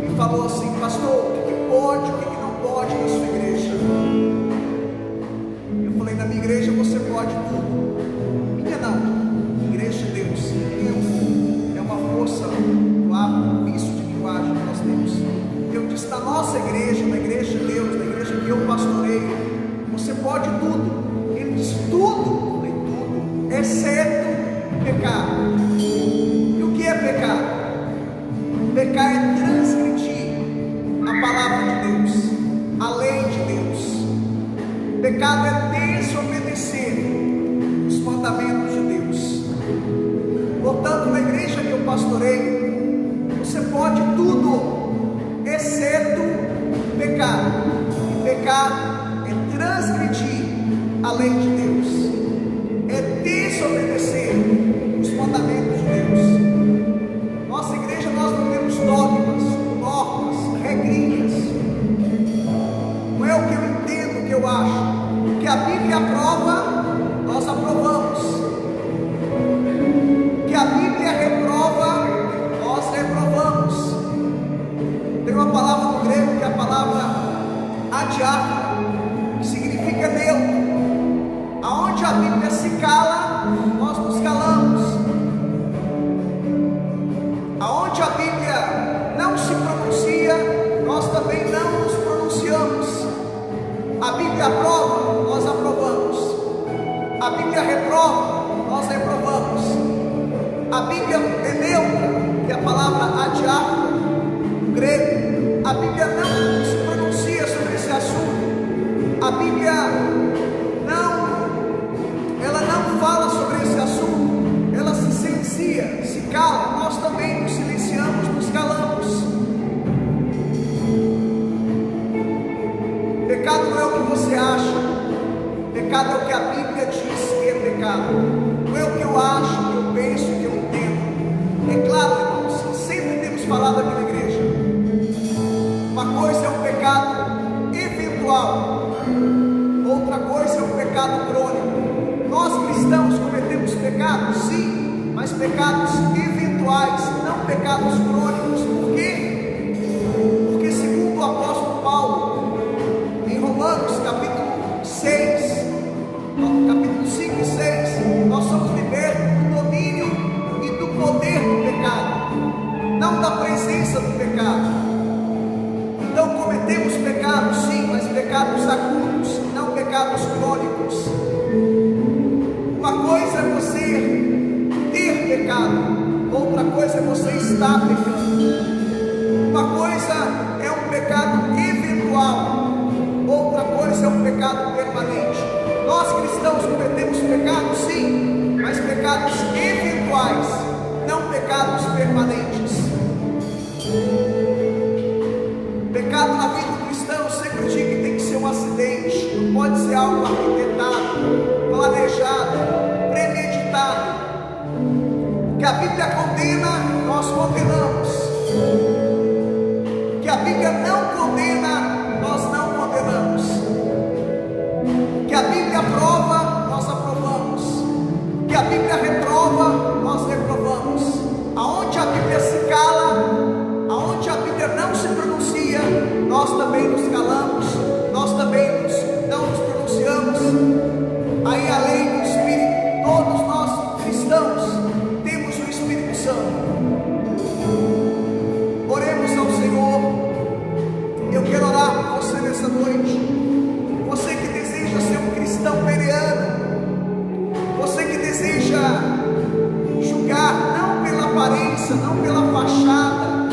me falou assim: pastor, o que pode, o que não pode na sua igreja? Eu falei: na minha igreja você pode tudo. Minha não, igreja de Deus. É uma força, claro, um vício de linguagem que nós temos. Eu disse: na nossa igreja, na igreja de Deus, na igreja que eu pastoreio, você pode tudo. Ele disse: tudo? Eu falei: tudo, exceto pecar. E o que é pecar? Pecar é transgredir a palavra de Deus, a lei de Deus. Pecado é desobedecer os mandamentos de Deus. Portanto, na igreja que eu pastoreio, você pode tudo, exceto pecar. E pecar é transgredir a lei de Deus, é desobedecer os mandamentos de Deus. Nossa igreja, nós não temos dogmas, normas, regrinhas. Não é o que eu entendo, o que eu acho. O que a Bíblia aprova, nós aprovamos. O que a Bíblia reprova, nós reprovamos. Tem uma palavra no grego que é a palavra adiáfora, que significa neutro. Aonde a Bíblia se cala, nós nos calamos. Aonde a Bíblia não se pronuncia, nós também não nos pronunciamos. A Bíblia aprova, nós aprovamos. A Bíblia reprova, nós reprovamos. A Bíblia é neutra, que é a palavra adiáfora, no grego. A Bíblia não se pronuncia sobre esse assunto. A Bíblia não fala sobre esse assunto. Ela se silencia, se cala. Nós também nos silenciamos, nos calamos. Pecado não é o que você acha. Pecado é o que a Bíblia diz que é pecado. Não é o que eu acho, o que eu penso, o que eu entendo. É claro, irmãos, sempre temos falado aqui na igreja. Uma coisa é um pecado eventual, outra coisa é um pecado crônico. Nós cristãos cometemos pecados, sim, mas pecados eventuais, não pecados crônicos. Por quê? Porque segundo o apóstolo Paulo, em Romanos capítulo 6, capítulo 5 e 6, nós somos libertos do domínio e do poder do pecado, não da presença do pecado. Então cometemos pecados, sim, mas pecados agudos, não pecados crônicos. Uma coisa é você ter pecado, outra coisa é você estar pecando. Uma coisa é um pecado eventual, outra coisa é um pecado permanente. Nós cristãos cometemos pecados, sim, mas pecados eventuais, não pecados permanentes. Pecado na vida do cristão, eu sempre digo que tem que ser um acidente, não pode ser algo arquitetado, planejado, premeditado. Que a Bíblia condena, nós condenamos. Que a Bíblia não condena, nós não condenamos. Que a Bíblia aprova, nós aprovamos. Que a Bíblia reprova, nós reprovamos. Aonde a Bíblia se cala, aonde a Bíblia não se pronuncia, nós também nos calamos, nós também não nos pronunciamos. Aí a lei do Espírito, todos nós cristãos temos o Espírito Santo. Oremos ao Senhor. Eu quero orar por você nessa noite. Você que deseja ser um cristão bereano, você que deseja julgar não pela aparência, não pela fachada,